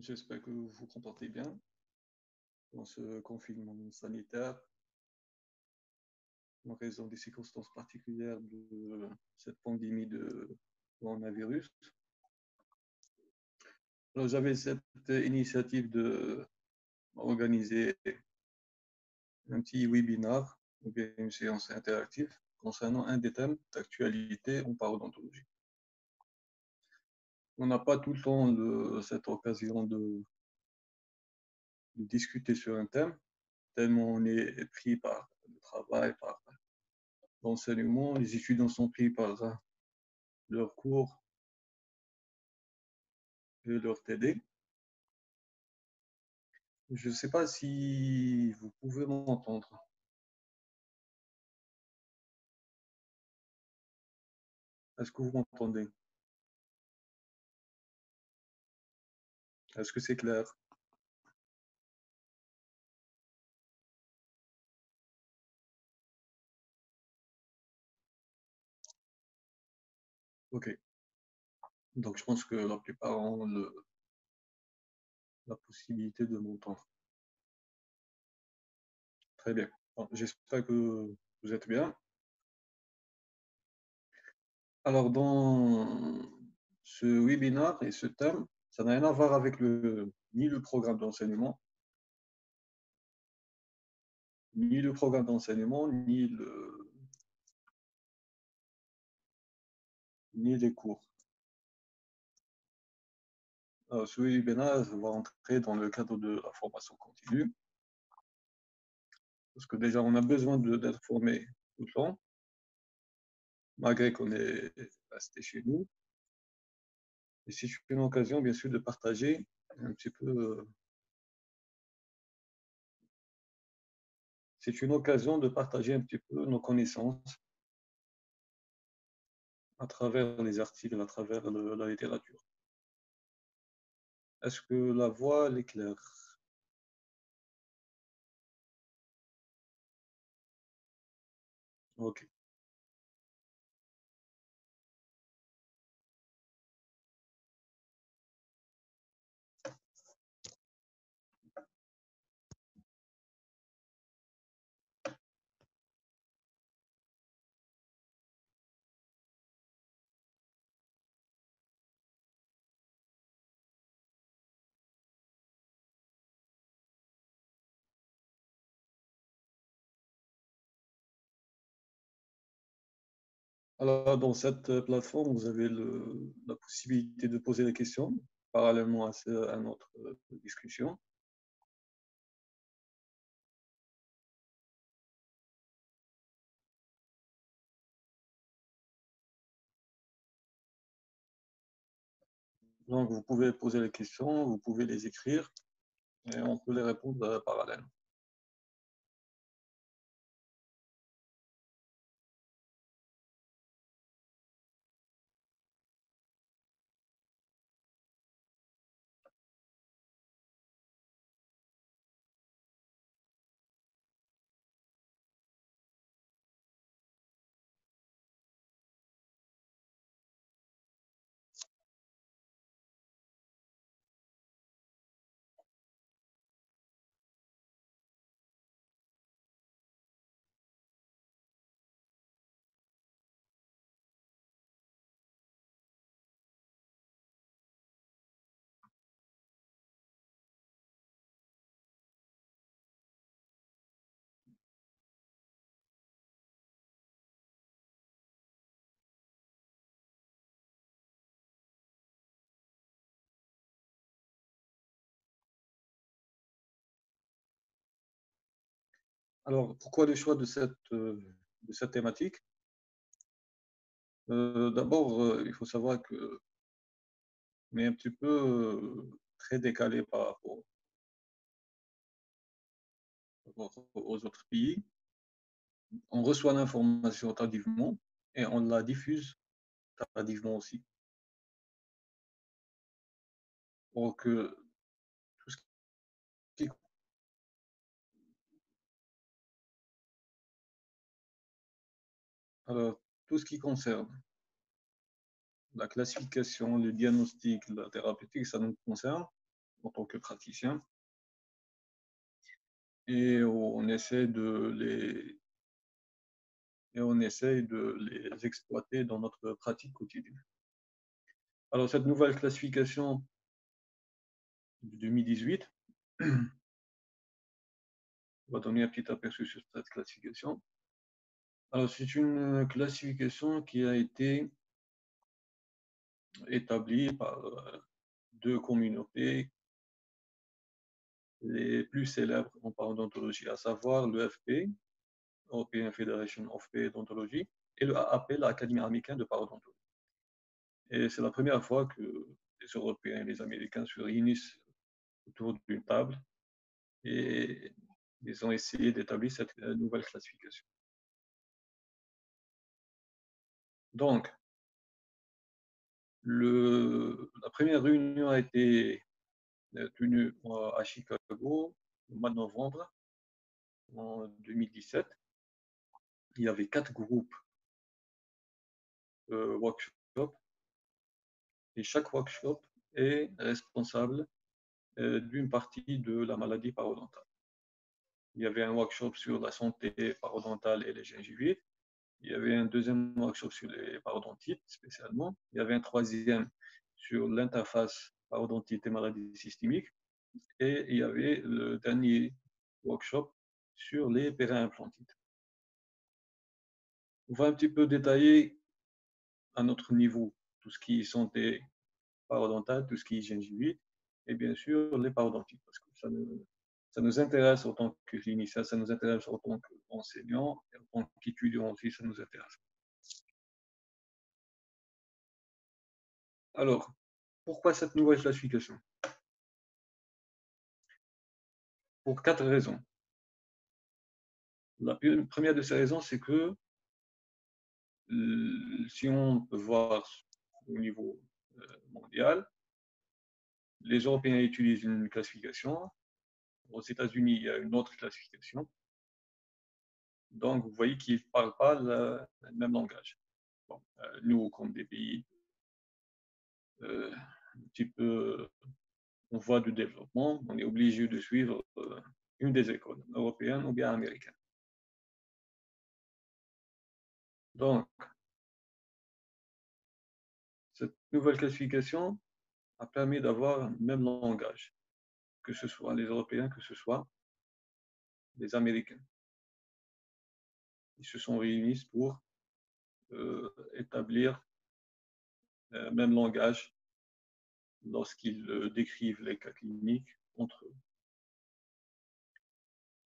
J'espère que vous vous comportez bien dans ce confinement sanitaire en raison des circonstances particulières de cette pandémie de coronavirus. Alors, j'avais cette initiative d'organiser un petit webinar ou bien une séance interactive concernant un des thèmes d'actualité en parodontologie. On n'a pas tout le temps cette occasion de discuter sur un thème, tellement on est pris par le travail, par l'enseignement, les étudiants sont pris par leurs cours et leur TD. Je ne sais pas si vous pouvez m'entendre. Est-ce que vous m'entendez? Est-ce que c'est clair? Ok. Donc je pense que la plupart ont la possibilité de m'entendre. Très bien. Bon, j'espère que vous êtes bien. Alors dans ce webinaire et ce thème, ça n'a rien à voir avec ni le programme d'enseignement, ni ni les cours. Alors, ce webinaire va entrer dans le cadre de la formation continue, parce que déjà on a besoin d'être formé tout le temps, malgré qu'on est resté chez nous. Et c'est une occasion, bien sûr, de partager un petit peu. C'est une occasion de partager un petit peu nos connaissances à travers les articles, à travers la littérature. Est-ce que la voix est claire? Ok. Alors, dans cette plateforme, vous avez la possibilité de poser des questions parallèlement à notre discussion. Donc, vous pouvez poser les questions, vous pouvez les écrire et on peut les répondre parallèlement. Alors, pourquoi le choix de cette thématique? D'abord, il faut savoir qu'on est un petit peu très décalé rapport aux autres pays. On reçoit l'information tardivement et on la diffuse tardivement aussi. Donc, tout ce qui, alors, tout ce qui concerne la classification, le diagnostic, la thérapeutique, ça nous concerne. en tant que praticien. Et on essaie de les exploiter dans notre pratique quotidienne. Alors, cette nouvelle classification de 2018 va donner un petit aperçu sur cette classification. Alors, c'est une classification qui a été établie par deux communautés les plus célèbres en parodontologie, à savoir l'EFP, European Federation of Parodontology, et le AAP, l'Académie américaine de parodontologie. Et c'est la première fois que les Européens et les Américains se réunissent autour d'une table et ils ont essayé d'établir cette nouvelle classification. Donc, la première réunion a été tenue à Chicago au mois de novembre en 2017. Il y avait 4 groupes workshop et chaque workshop est responsable d'une partie de la maladie parodontale. Il y avait un workshop sur la santé parodontale et les gingivites. Il y avait un deuxième workshop sur les parodontites spécialement. Il y avait un troisième sur l'interface parodontite et maladie systémique. Et il y avait le dernier workshop sur les périimplantites. On va un petit peu détailler à notre niveau tout ce qui est santé parodontale, tout ce qui est gingivite, et bien sûr les parodontites, parce que ça nous intéresse en tant que clinicien, ça nous intéresse en tant qu'enseignant, et en tant qu'étudiant aussi, ça nous intéresse. Alors, pourquoi cette nouvelle classification? Pour 4 raisons. La première de ces raisons, c'est que si on peut voir au niveau mondial, les Européens utilisent une classification. Aux États-Unis, il y a une autre classification. Donc, vous voyez qu'ils ne parlent pas le même langage. Bon, nous, comme des pays un petit peu en voie de développement, on est obligé de suivre une des écoles, européennes ou bien américaines. Donc, cette nouvelle classification a permis d'avoir un même langage, que ce soit les Européens, que ce soit les Américains. Ils se sont réunis pour établir le même langage lorsqu'ils décrivent les cas cliniques entre eux.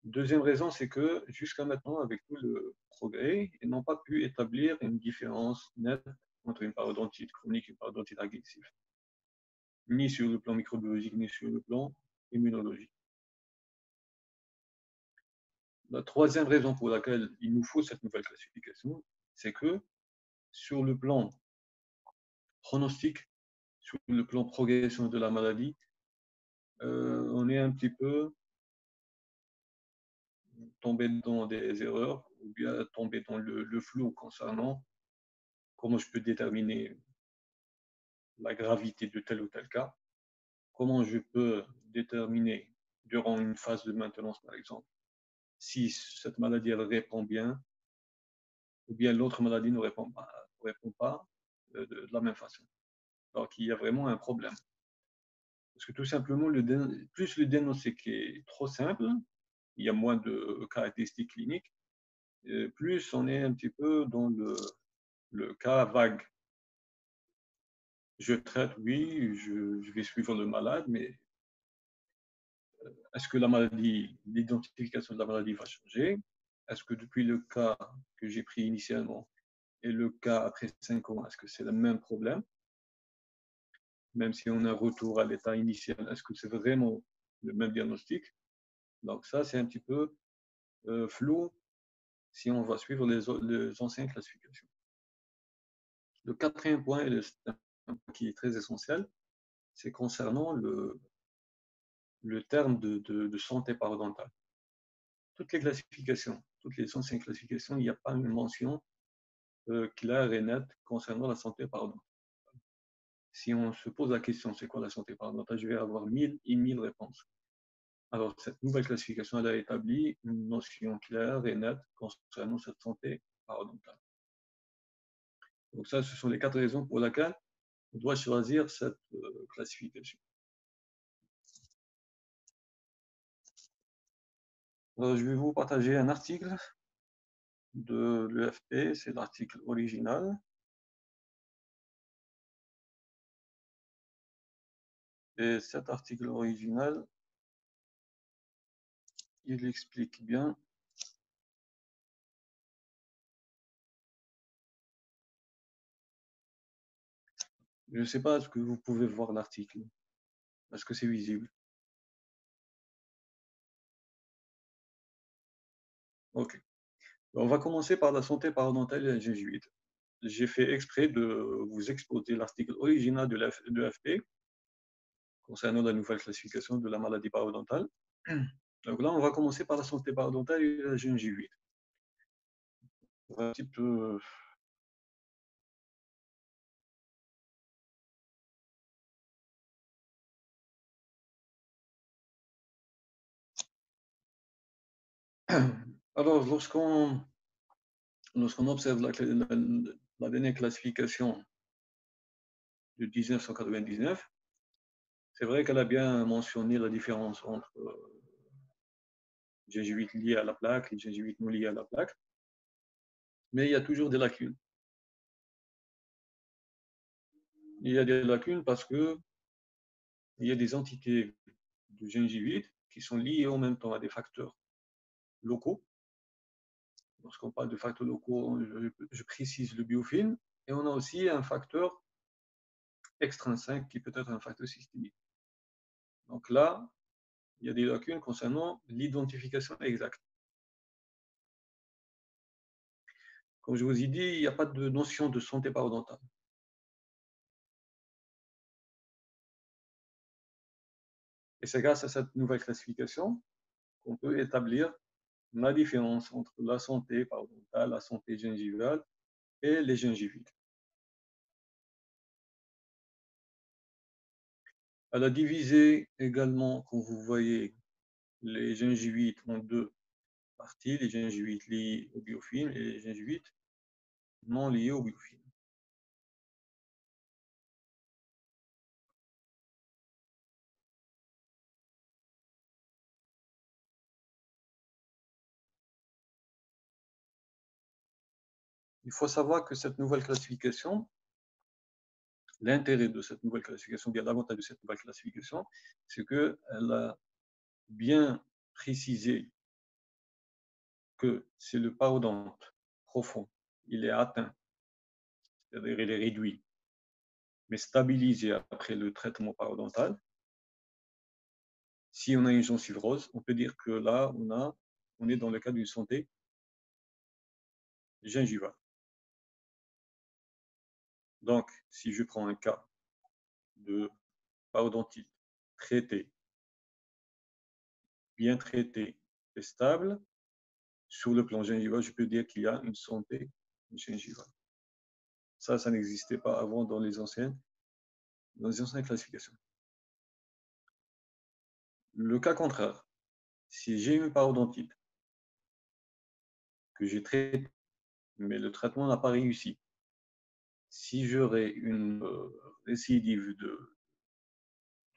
Deuxième raison, c'est que jusqu'à maintenant, avec tout le progrès, ils n'ont pas pu établir une différence nette entre une parodontite chronique et une parodontite agressive, ni sur le plan microbiologique, ni sur le plan immunologique. La troisième raison pour laquelle il nous faut cette nouvelle classification, c'est que sur le plan pronostic, sur le plan progression de la maladie, on est un petit peu tombé dans des erreurs ou bien tombé dans le flou concernant comment je peux déterminer la gravité de tel ou tel cas, comment je peux déterminer durant une phase de maintenance, par exemple, si cette maladie elle répond bien ou bien l'autre maladie ne répond pas de la même façon. Donc, il y a vraiment un problème. Parce que tout simplement, plus le diagnostic est trop simple, il y a moins de caractéristiques cliniques, plus on est un petit peu dans le cas vague. Je traite, oui, je vais suivre le malade, mais est-ce que l'identification de la maladie va changer? Est-ce que depuis le cas que j'ai pris initialement et le cas après 5 ans, est-ce que c'est le même problème? Même si on a un retour à l'état initial, est-ce que c'est vraiment le même diagnostic? Donc ça, c'est un petit peu flou si on va suivre les anciennes classifications. Le quatrième point, et qui est très essentiel, c'est concernant le terme de santé parodontale. Toutes les classifications, toutes les anciennes classifications, il n'y a pas une mention claire et nette concernant la santé parodontale. si on se pose la question c'est quoi la santé parodontale, je vais avoir 1000 et 1000 réponses. Alors, cette nouvelle classification, elle a établi une notion claire et nette concernant cette santé parodontale. Donc ça, ce sont les 4 raisons pour lesquelles on doit choisir cette classification. Alors, je vais vous partager un article de l'EFP, c'est l'article original. Et cet article original, il explique bien je ne sais pas, est-ce que vous pouvez voir l'article? Est-ce que c'est visible? Ok. On va commencer par la santé parodontale et la gingivite. J'ai fait exprès de vous exposer l'article original de l'EFP concernant la nouvelle classification de la maladie parodontale. Donc là, on va commencer par la santé parodontale et la gingivite. Un petit peu. Alors, lorsqu'on observe la dernière classification de 1999, c'est vrai qu'elle a bien mentionné la différence entre gingivite liée à la plaque et gingivite non liée à la plaque, mais il y a toujours des lacunes. Il y a des lacunes parce que il y a des entités de gingivite qui sont liées en même temps à des facteurs locaux. Lorsqu'on parle de facteurs locaux, je précise le biofilm, et on a aussi un facteur extrinsèque qui peut être un facteur systémique. Donc là, il y a des lacunes concernant l'identification exacte. Comme je vous ai dit, il n'y a pas de notion de santé parodontale. Et c'est grâce à cette nouvelle classification qu'on peut établir la différence entre la santé parodontale, la santé gingivale et les gingivites. Elle a divisé également, comme vous voyez, les gingivites en 2 parties, les gingivites liées au biofilm et les gingivites non liées au biofilm. Il faut savoir que cette nouvelle classification, l'intérêt de cette nouvelle classification, bien l'avantage de cette nouvelle classification, c'est qu'elle a bien précisé que c'est le parodonte profond, il est atteint, c'est-à-dire il est réduit, mais stabilisé après le traitement parodontal. Si on a une gencivrose, on peut dire que là, on est dans le cas d'une santé gingivale. Donc, si je prends un cas de parodontite traité, bien traité et stable, sur le plan gingival, je peux dire qu'il y a une santé gingivale. Ça n'existait pas avant dans les anciennes classifications. Le cas contraire, si j'ai une parodontite que j'ai traitée, mais le traitement n'a pas réussi, si j'aurais une récidive de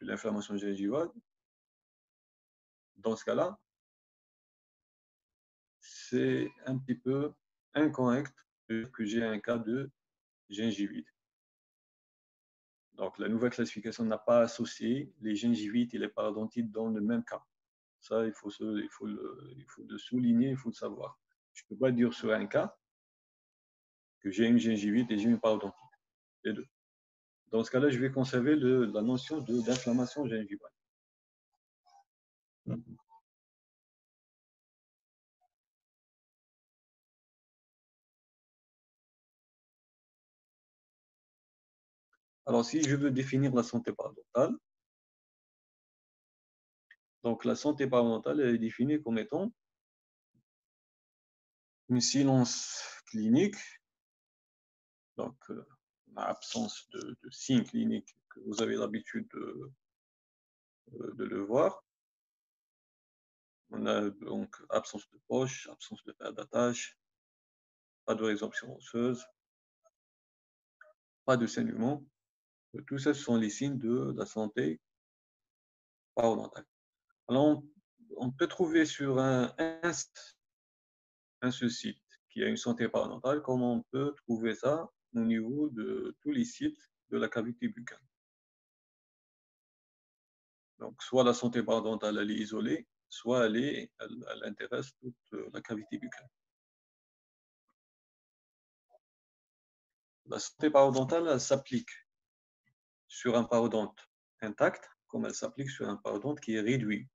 l'inflammation gingivale, dans ce cas-là, c'est un petit peu incorrect que j'ai un cas de gingivite. Donc, la nouvelle classification n'a pas associé les gingivites et les parodontites dans le même cas. Ça, il faut le souligner, il faut le savoir. Je ne peux pas dire sur un cas que j'ai une gingivite et j'ai une parodontite, les deux. Dans ce cas-là, je vais conserver la notion d'inflammation gingivale. Alors, si je veux définir la santé parodontale, donc la santé parodontale est définie comme étant une silence clinique. Donc, absence de signes cliniques que vous avez l'habitude de le voir. On a donc absence de poche, absence de perte d'attache, pas de résorption osseuse, pas de saignement. Tout ça, ce sont les signes de la santé parodontale. Alors, on peut trouver sur un seul site qui a une santé parodontale, comme on peut trouver ça au niveau de tous les sites de la cavité buccale. Donc, soit la santé parodontale elle est isolée, soit elle intéresse toute la cavité buccale. La santé parodontale s'applique sur un parodonte intact, comme elle s'applique sur un parodonte qui est réduit.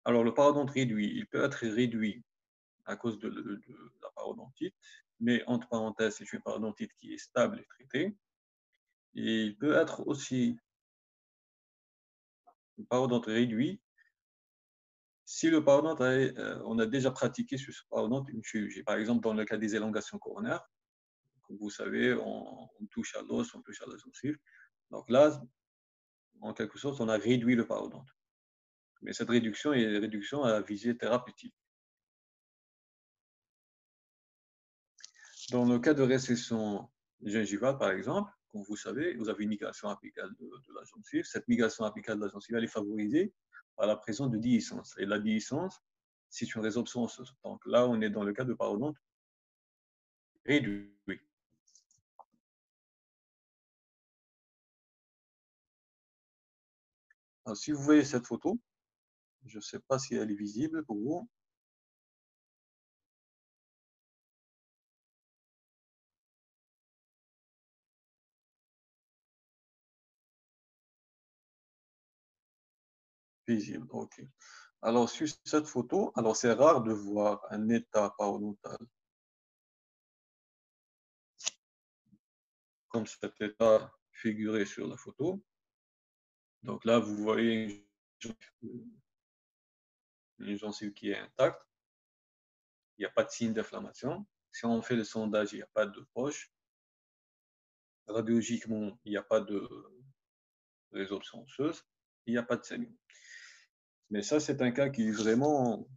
Alors, le parodonte réduit, il peut être réduit à cause de la parodontite, mais entre parenthèses, c'est une parodontite qui est stable et traitée. Et il peut être aussi un parodonte réduit si le parodonte on a déjà pratiqué sur ce parodonte une chirurgie. Par exemple, dans le cas des élongations coronaires, comme vous savez, on touche à l'os, on touche à la gencive. Donc là, en quelque sorte, on a réduit le parodonte. Mais cette réduction est une réduction à visée thérapeutique. Dans le cas de récession gingivale, par exemple, comme vous savez, vous avez une migration apicale de la gencive. Cette migration apicale de la gencive, elle est favorisée par la présence de déhiscence. Et la déhiscence, c'est une résorption osseuse. Donc là, on est dans le cas de parodonte réduit. Alors, si vous voyez cette photo, je ne sais pas si elle est visible pour vous. Visible, ok. Alors, sur cette photo, alors c'est rare de voir un état parodontal comme cet état figuré sur la photo. Donc là, vous voyez une gencive qui est intacte. Il n'y a pas de signe d'inflammation. Si on fait le sondage, il n'y a pas de poche. Radiologiquement, il n'y a pas de résorption osseuse. Il n'y a pas de saignement. Mais ça, c'est un cas qui est vraiment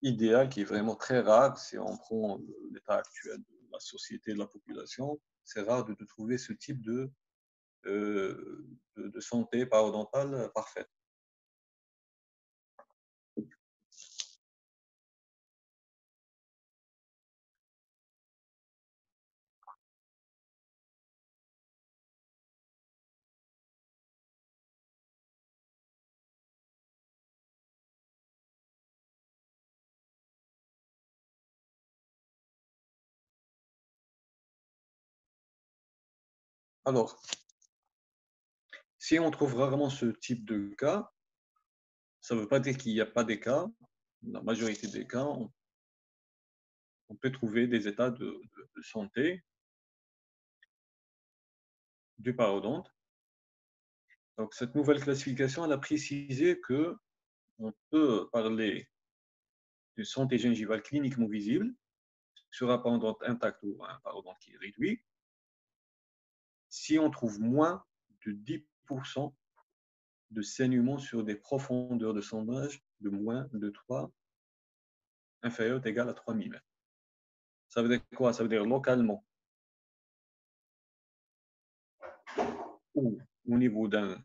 idéal, qui est vraiment très rare. Si on prend l'état actuel de la société, de la population, c'est rare de trouver ce type de santé parodontale parfaite. Alors, si on trouve rarement ce type de cas, ça ne veut pas dire qu'il n'y a pas des cas. Dans la majorité des cas, on peut trouver des états de santé du parodonte. Donc, cette nouvelle classification, elle a précisé que on peut parler de santé gingivale cliniquement visible sur un parodonte intact ou un parodonte qui est réduit si on trouve moins de 10% de saignement sur des profondeurs de sondage de moins de 3, inférieures ou égales à 3 mm. Ça veut dire quoi? Ça veut dire localement ou au niveau d'un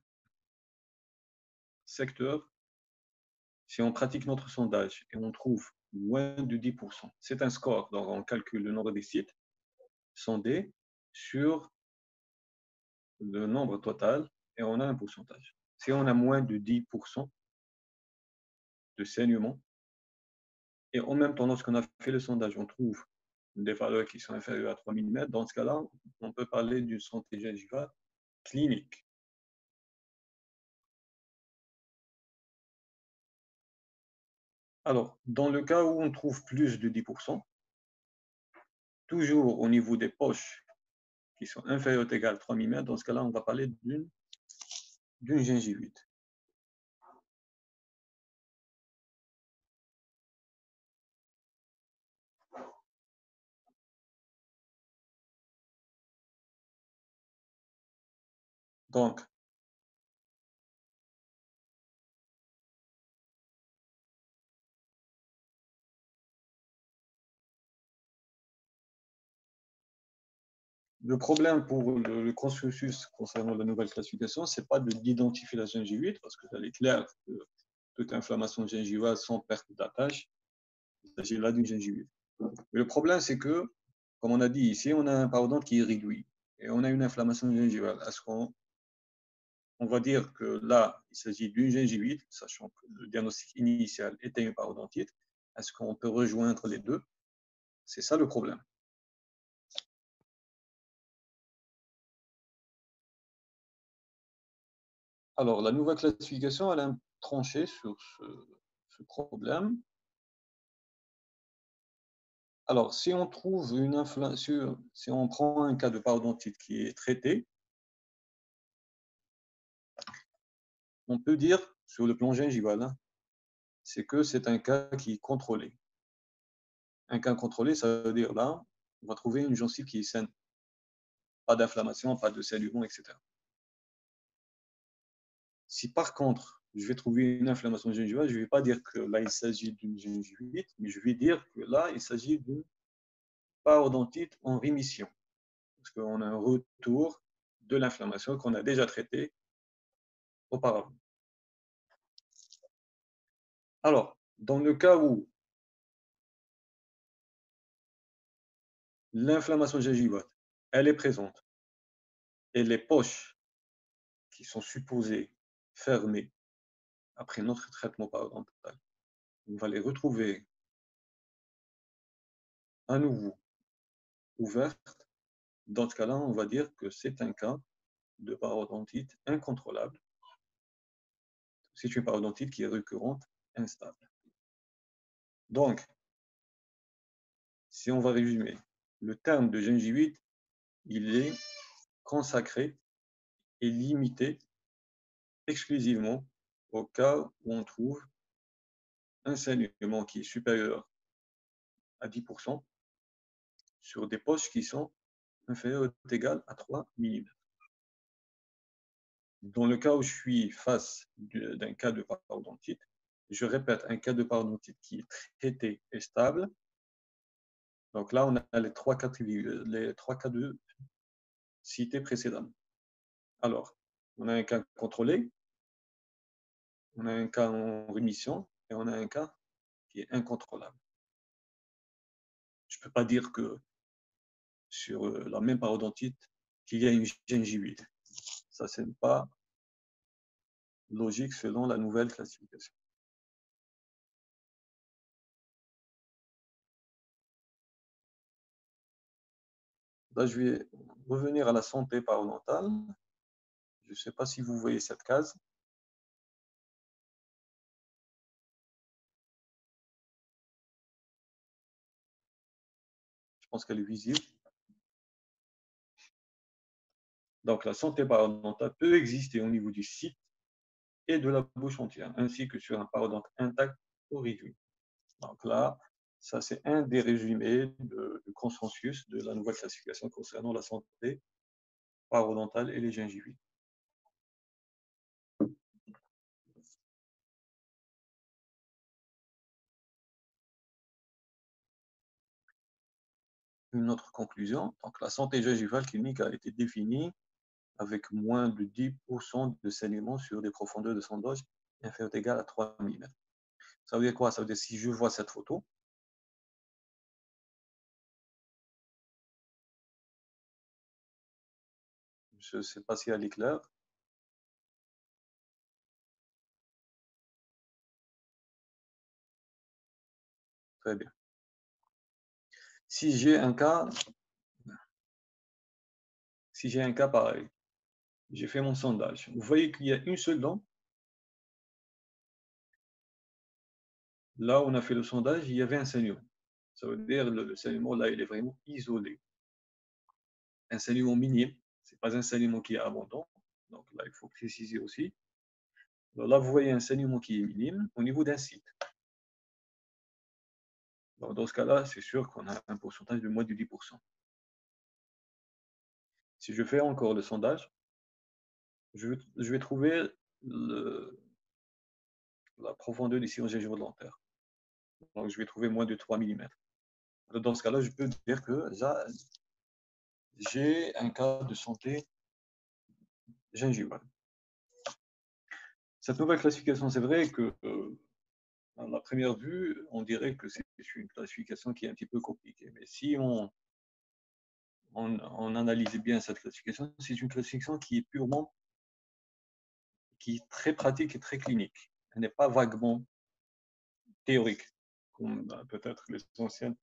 secteur, si on pratique notre sondage et on trouve moins de 10%, c'est un score, donc on calcule le nombre des sites sondés sur le nombre total et on a un pourcentage. Si on a moins de 10% de saignement, et en même temps, lorsqu'on a fait le sondage, on trouve des valeurs qui sont inférieures à 3 mm, dans ce cas-là, on peut parler d'une santé gingivale clinique. Alors, dans le cas où on trouve plus de 10%, toujours au niveau des poches qui sont inférieures ou égales à 3 mm, dans ce cas-là, on va parler d'une gingivite. Donc, le problème pour le consensus concernant la nouvelle classification, ce n'est pas d'identifier la gingivite, parce que ça est clair que toute inflammation gingivale sans perte d'attache, il s'agit là d'une gingivite. Mais le problème, c'est que, comme on a dit ici, on a un parodonte qui est réduit et on a une inflammation gingivale. Est-ce qu'on va dire que là, il s'agit d'une gingivite, sachant que le diagnostic initial était une parodontite? Est-ce qu'on peut rejoindre les deux? C'est ça le problème. Alors, la nouvelle classification, elle a tranché sur ce problème. Alors, si on trouve une inflammation, si on prend un cas de parodontite qui est traité, on peut dire, sur le plan gingival, hein, c'est que c'est un cas qui est contrôlé. Un cas contrôlé, ça veut dire là, on va trouver une gencive qui est saine. Pas d'inflammation, pas de saignement, etc. Si par contre, je vais trouver une inflammation gingivale, je ne vais pas dire que là, il s'agit d'une gingivite, mais je vais dire que là, il s'agit d'une parodontite en rémission. Parce qu'on a un retour de l'inflammation qu'on a déjà traitée auparavant. Alors, dans le cas où l'inflammation gingivale, elle est présente, et les poches qui sont supposées fermées après notre traitement parodontal, on va les retrouver à nouveau ouvertes. Dans ce cas-là, on va dire que c'est un cas de parodontite incontrôlable. C'est une parodontite qui est récurrente, instable. Donc, si on va résumer, le terme de gingivite, il est consacré et limité exclusivement au cas où on trouve un saignement qui est supérieur à 10% sur des poches qui sont inférieures ou égales à 3 mm. Dans le cas où je suis face d'un cas de parodontite, je répète, un cas de parodontite qui est traité et stable. Donc là, on a les trois cas de cités précédemment. Alors, on a un cas contrôlé, on a un cas en rémission et on a un cas qui est incontrôlable. Je ne peux pas dire que sur la même parodontite qu'il y a une gingivite. Ça, ce n'est pas logique selon la nouvelle classification. Là, je vais revenir à la santé parodontale. Je ne sais pas si vous voyez cette case. Je pense qu'elle est visible. Donc, la santé parodontale peut exister au niveau du site et de la bouche entière, ainsi que sur un parodonte intact ou réduit. Donc là, ça c'est un des résumés du consensus de la nouvelle classification concernant la santé parodontale et les gingivites. Une autre conclusion, donc la santé gingivale clinique a été définie avec moins de 10% de saignement sur des profondeurs de sondage inférieures ou égales à 3 mm. Ça veut dire quoi? Ça veut dire si je vois cette photo, je ne sais pas si elle est claire. Très bien. Si j'ai un cas pareil, j'ai fait mon sondage. Vous voyez qu'il y a une seule dent. Là où on a fait le sondage, il y avait un saignement. Ça veut dire que le saignement, là, il est vraiment isolé. Un saignement minime, ce n'est pas un saignement qui est abondant. Donc là, il faut préciser aussi. Alors là, vous voyez un saignement qui est minime au niveau d'un site. Donc, dans ce cas-là, c'est sûr qu'on a un pourcentage de moins de 10%. Si je fais encore le sondage, je vais trouver la profondeur du sillon gingivo-dentaire. Donc, je vais trouver moins de 3 millimètres. Dans ce cas-là, je peux dire que j'ai un cas de santé gingivale. Cette nouvelle classification, c'est vrai que à la première vue, on dirait que c'est une classification qui est un petit peu compliquée. Mais si on analyse bien cette classification, c'est une classification qui est très pratique et très clinique. Elle n'est pas vaguement théorique, comme peut-être les anciennes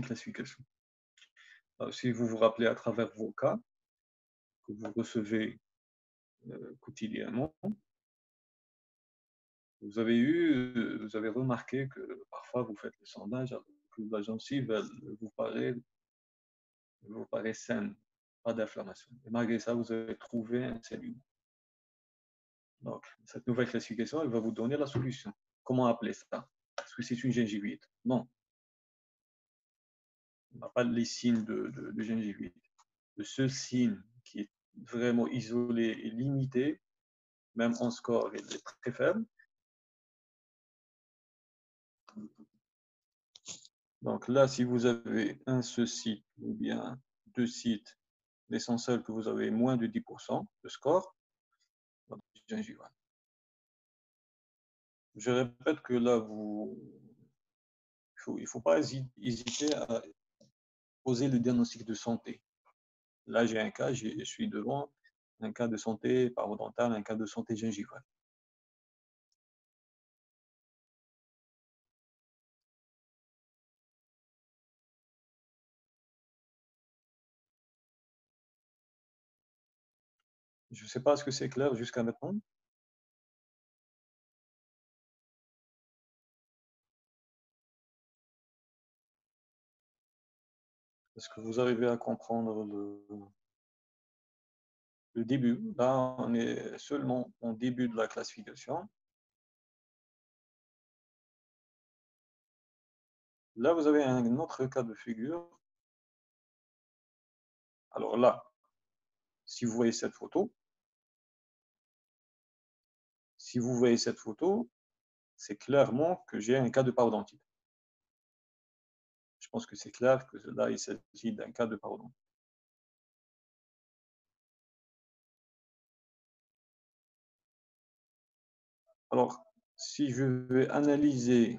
classifications. Alors, si vous vous rappelez à travers vos cas que vous recevez quotidiennement, vous avez remarqué que parfois vous faites le sondage alors que la gencive vous paraît saine, pas d'inflammation. Et malgré ça, vous avez trouvé un saignement. Donc, cette nouvelle classification, elle va vous donner la solution. Comment appeler ça? Est-ce que c'est une gingivite? Non. On n'a pas les signes de gingivite. Le seul signe qui est vraiment isolé et limité, même en score, il est très faible. Donc là, si vous avez un seul site ou bien deux sites, l'essentiel que vous avez moins de 10% de score, gingivale. Je répète que là, il ne faut pas hésiter à poser le diagnostic de santé. Là, j'ai un cas, je suis devant un cas de santé parodontale, un cas de santé gingivale. Je ne sais pas, est-ce que c'est clair jusqu'à maintenant? Est-ce que vous arrivez à comprendre le début? Là, on est seulement au début de la classification. Là, vous avez un autre cas de figure. Alors là, si vous voyez cette photo, c'est clairement que j'ai un cas de parodontite. Je pense que c'est clair que là, il s'agit d'un cas de parodontite. Alors, si je vais analyser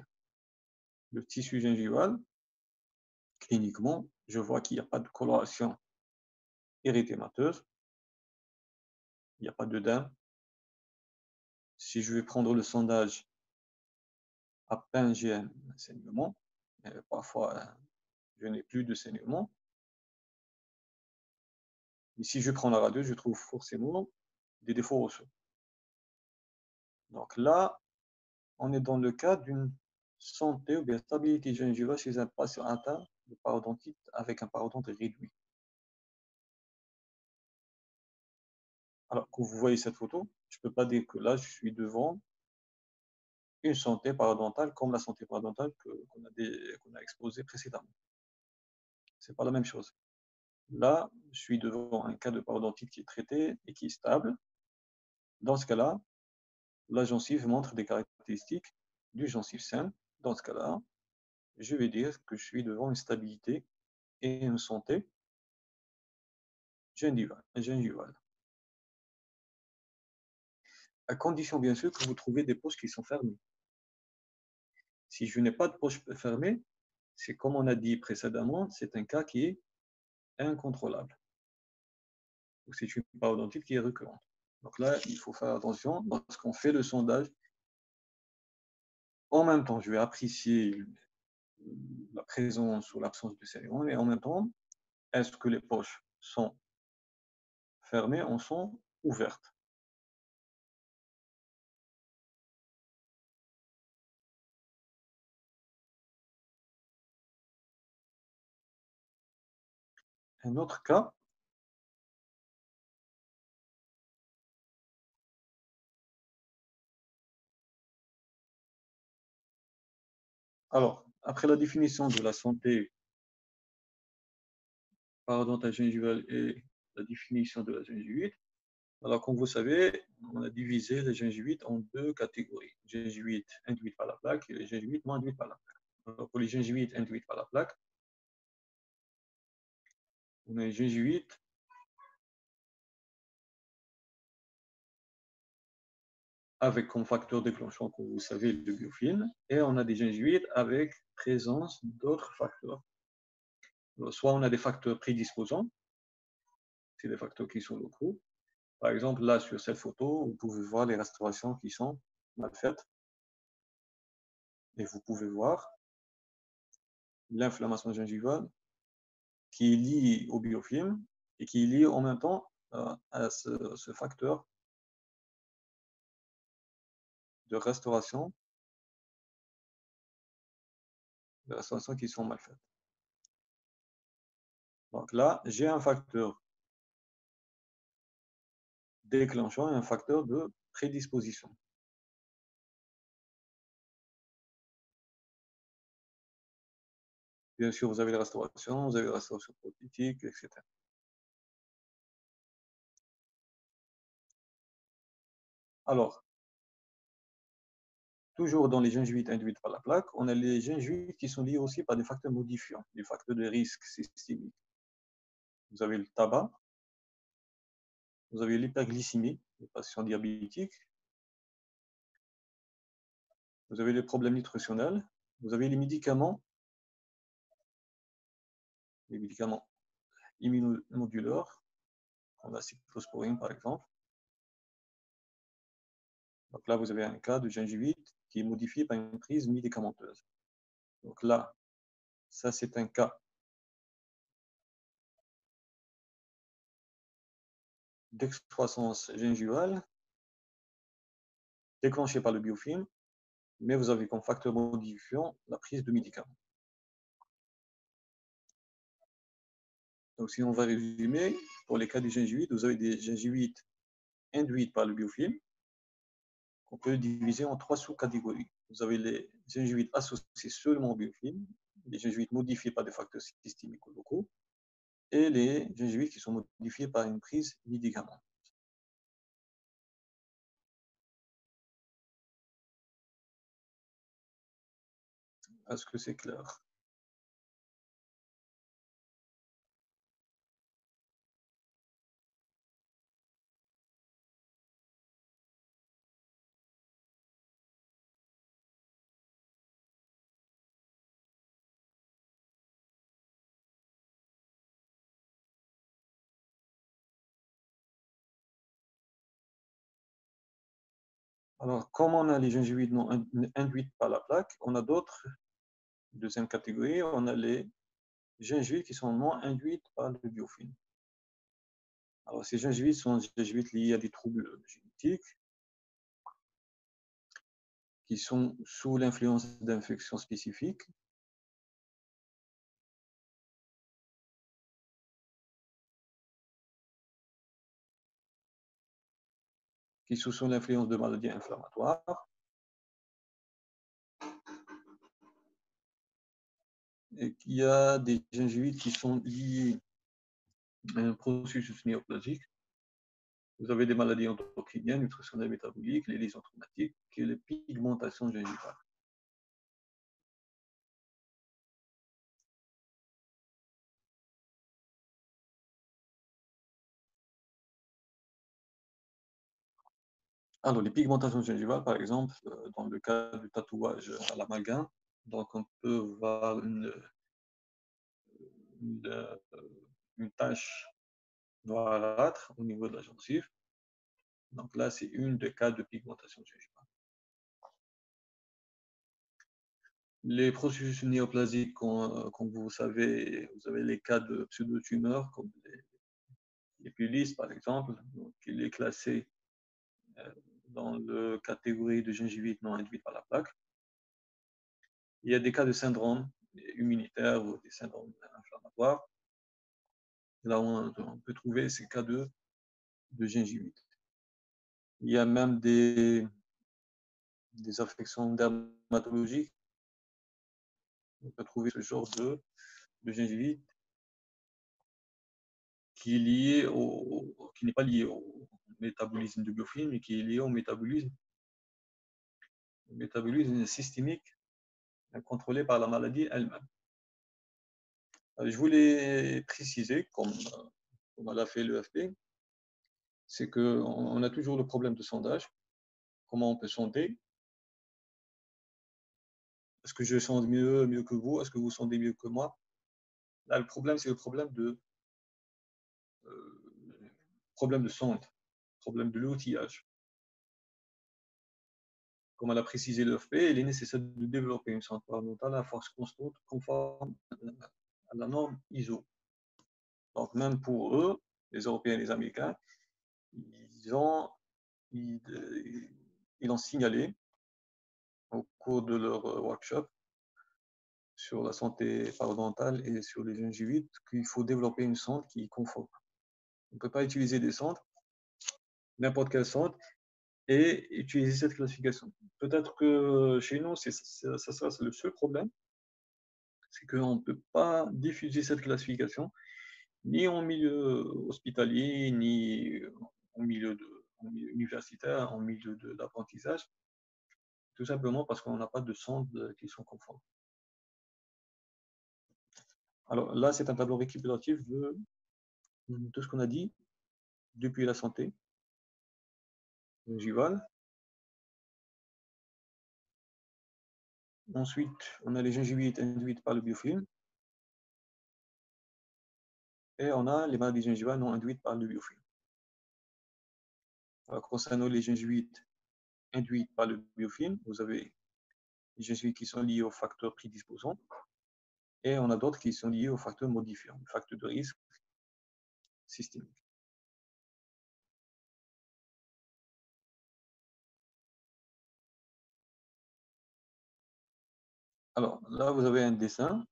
le tissu gingival, cliniquement, je vois qu'il n'y a pas de coloration érythémateuse, il n'y a pas d'œdème. Si je vais prendre le sondage, à peine j'ai un saignement, parfois je n'ai plus de saignement. Et si je prends la radio, je trouve forcément des défauts osseux. Donc là, on est dans le cas d'une santé ou bien stabilité gingivale chez un patient atteint de parodontite avec un parodonte réduit. Alors que vous voyez cette photo, je ne peux pas dire que là, je suis devant une santé parodontale comme la santé parodontale qu'on a exposée précédemment. Ce n'est pas la même chose. Là, je suis devant un cas de parodontite qui est traité et qui est stable. Dans ce cas-là, la gencive montre des caractéristiques du gencive saine. Dans ce cas-là, je vais dire que je suis devant une stabilité et une santé gingivale. À condition, bien sûr, que vous trouvez des poches qui sont fermées. Si je n'ai pas de poche fermée, c'est comme on a dit précédemment, c'est un cas qui est incontrôlable. C'est une parodontite qui est récurrente. Donc là, il faut faire attention lorsqu'on fait le sondage. En même temps, je vais apprécier la présence ou l'absence de saignement, et en même temps, est-ce que les poches sont fermées ou sont ouvertes? Un autre cas, alors, après la définition de la santé parodontale gingivale et la définition de la gingivite, Alors, comme vous savez, on a divisé les gingivites en deux catégories. Gingivites induites par la plaque et les gingivites non induites par la plaque. Alors, pour les gingivites induites par la plaque, on a les gingivites avec comme facteur déclenchant, comme vous savez, le biofilm, et on a des gingivites avec présence d'autres facteurs. Alors, soit on a des facteurs prédisposants, c'est des facteurs qui sont locaux. Par exemple, là, sur cette photo, vous pouvez voir les restaurations qui sont mal faites. Et vous pouvez voir l'inflammation gingivale qui est liée au biofilm et qui est liée en même temps à ce facteur de restauration qui sont mal faites. Donc là, j'ai un facteur déclenchant et un facteur de prédisposition. Bien sûr, vous avez la restauration, vous avez la restauration prothétique, etc. Alors, toujours dans les gingivites induites par la plaque, on a les gingivites qui sont liés aussi par des facteurs modifiants, des facteurs de risque systémique. Vous avez le tabac, vous avez l'hyperglycémie, les patients diabétiques, vous avez les problèmes nutritionnels, vous avez les médicaments immunomoduleurs, comme la cyclosporine par exemple. Donc là, vous avez un cas de gingivite qui est modifié par une prise médicamenteuse. Donc là, ça c'est un cas d'excroissance gingivale déclenchée par le biofilm, mais vous avez comme facteur modifiant la prise de médicaments. Donc si on va résumer, pour les cas de gingivite, vous avez des gingivites induites par le biofilm, qu'on peut diviser en trois sous-catégories. Vous avez les gingivites associées seulement au biofilm, les gingivites modifiées par des facteurs systémiques ou locaux, et les gingivites qui sont modifiées par une prise médicamenteuse. Est-ce que c'est clair? Alors, comme on a les gingivites non induites par la plaque, on a d'autres, deuxième catégorie, on a les gingivites qui sont non induites par le biofilm. Alors, ces gingivites sont des gingivites liés à des troubles génétiques qui sont sous l'influence d'infections spécifiques. Qui sont sous l'influence de maladies inflammatoires et qu'il y a des gingivites qui sont liés à un processus néoplasique. Vous avez des maladies endocriniennes, nutritionnelles, métaboliques, les lésions traumatiques et les pigmentations gingivales. Alors, les pigmentations gingivales, par exemple, dans le cas du tatouage à l'amalgame, donc on peut voir une, une tache noirâtre au niveau de la gencive. Donc là, c'est une des cas de pigmentation gingivale. Les processus néoplasiques, comme vous savez, vous avez les cas de pseudotumeurs, comme les pulis, par exemple, donc il est classé dans la catégorie de gingivite non induite par la plaque. Il y a des cas de syndrome immunitaire ou des syndromes inflammatoires. Là, on peut trouver ces cas de gingivite. Il y a même des affections dermatologiques. On peut trouver ce genre de gingivite qui est lié qui n'est pas lié métabolisme du biofilm et qui est lié au métabolisme systémique contrôlé par la maladie elle-même. Je voulais préciser, comme l'a fait l'EFP, c'est qu'on a toujours le problème de sondage. Comment on peut sonder? Est-ce que je sonde mieux que vous? Est-ce que vous sondez mieux que moi? Là, le problème, c'est le problème de sonde, problème de l'outillage. Comme l'a précisé l'EFP, il est nécessaire de développer une sonde paradontale à force constante conforme à la norme ISO. Donc, même pour eux, les Européens et les Américains, ils ont signalé au cours de leur workshop sur la santé parodontale et sur les gingivites qu'il faut développer une sonde qui est conforme. On ne peut pas utiliser des sondes, n'importe quelle sonde, et utiliser cette classification. Peut-être que chez nous, ça sera le seul problème, c'est qu'on ne peut pas diffuser cette classification ni en milieu hospitalier, ni en milieu universitaire, en milieu d'apprentissage, tout simplement parce qu'on n'a pas de sondes qui sont conformes. Alors là, c'est un tableau récapitulatif de tout ce qu'on a dit depuis la santé gingivale. Ensuite, on a les gingivites induites par le biofilm. Et on a les maladies gingivales non induites par le biofilm. Alors, concernant les gingivites induites par le biofilm, vous avez les gingivites qui sont liées aux facteurs prédisposants et on a d'autres qui sont liés aux facteurs modifiants, facteurs de risque systémique. Alors là, vous avez un dessin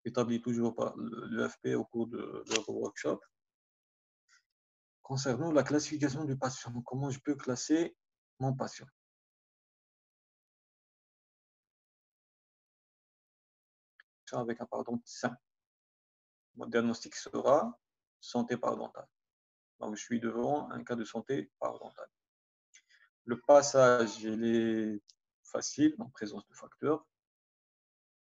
établi toujours par l'EFP au cours de leur workshop concernant la classification du patient. Comment je peux classer mon patient? Avec un parodontite sain. Mon diagnostic sera santé parodontale. Donc, je suis devant un cas de santé parodontale. Le passage, il est facile en présence de facteurs.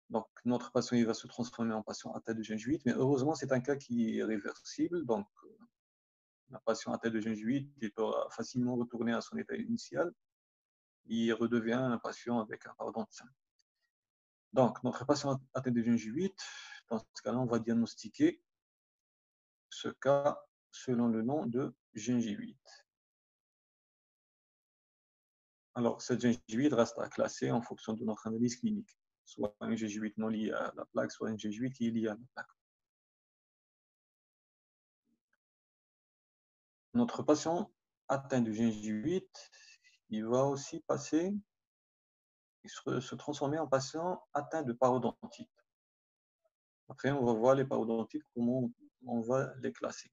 Donc, notre patient il va se transformer en patient atteint de gingivite, mais heureusement, c'est un cas qui est réversible. Donc, un patient atteint de gingivite, il peut facilement retourner à son état initial. Il redevient un patient avec un parodontite sain. Donc, notre patient atteint de gingivite, dans ce cas-là, on va diagnostiquer ce cas selon le nom de gingivite. Alors, cette gingivite reste à classer en fonction de notre analyse clinique, soit une gingivite non liée à la plaque, soit une gingivite qui est liée à la plaque. Notre patient atteint de gingivite, il va aussi se transformer en patient atteint de parodontite. Après, on va voir les parodontites, comment on va les classer.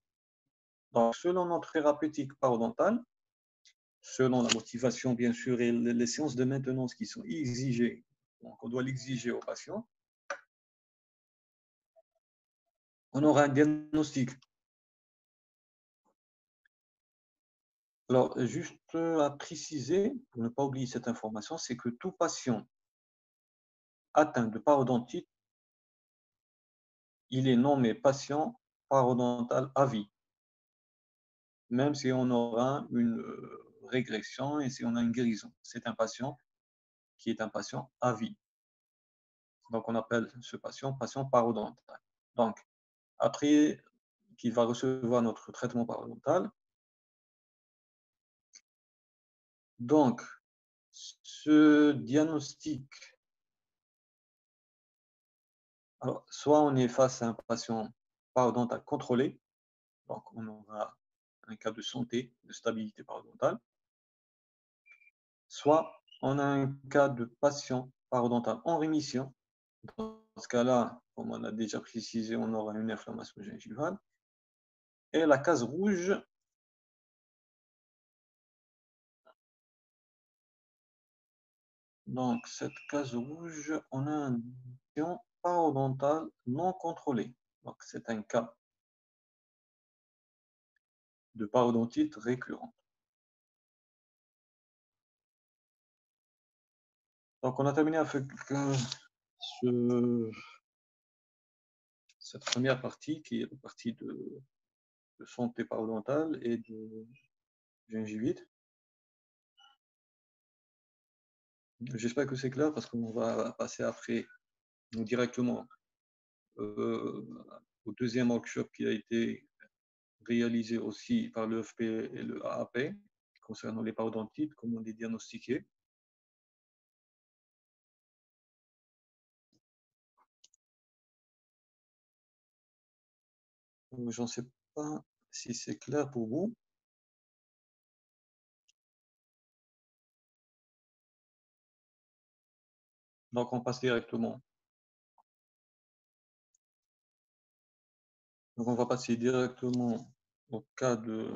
Donc, selon notre thérapeutique parodontale, selon la motivation, bien sûr, et les séances de maintenance qui sont exigées, donc on doit l'exiger au patient, on aura un diagnostic. Alors, juste à préciser, pour ne pas oublier cette information, c'est que tout patient atteint de parodontite, il est nommé patient parodontal à vie, même si on aura une régression et si on a une guérison. C'est un patient qui est un patient à vie. Donc, on appelle ce patient parodontal. Donc, après qu'il va recevoir notre traitement parodontal, donc, ce diagnostic, alors, soit on est face à un patient parodontal contrôlé, donc on aura un cas de santé, de stabilité parodontale, soit on a un cas de patient parodontal en rémission. Dans ce cas-là, comme on a déjà précisé, on aura une inflammation gingivale. Et la case rouge, donc cette case rouge, on a un patient parodontal non contrôlé. Donc c'est un cas de parodontite récurrente. Donc, on a terminé avec cette première partie qui est la partie de santé parodontale et de gingivite. J'espère que c'est clair parce qu'on va passer après directement au deuxième workshop qui a été réalisé aussi par l'EFP et le AAP concernant les parodontites, comment les diagnostiquer. Je ne sais pas si c'est clair pour vous. Donc, on passe directement. Donc, on va passer directement au cas de...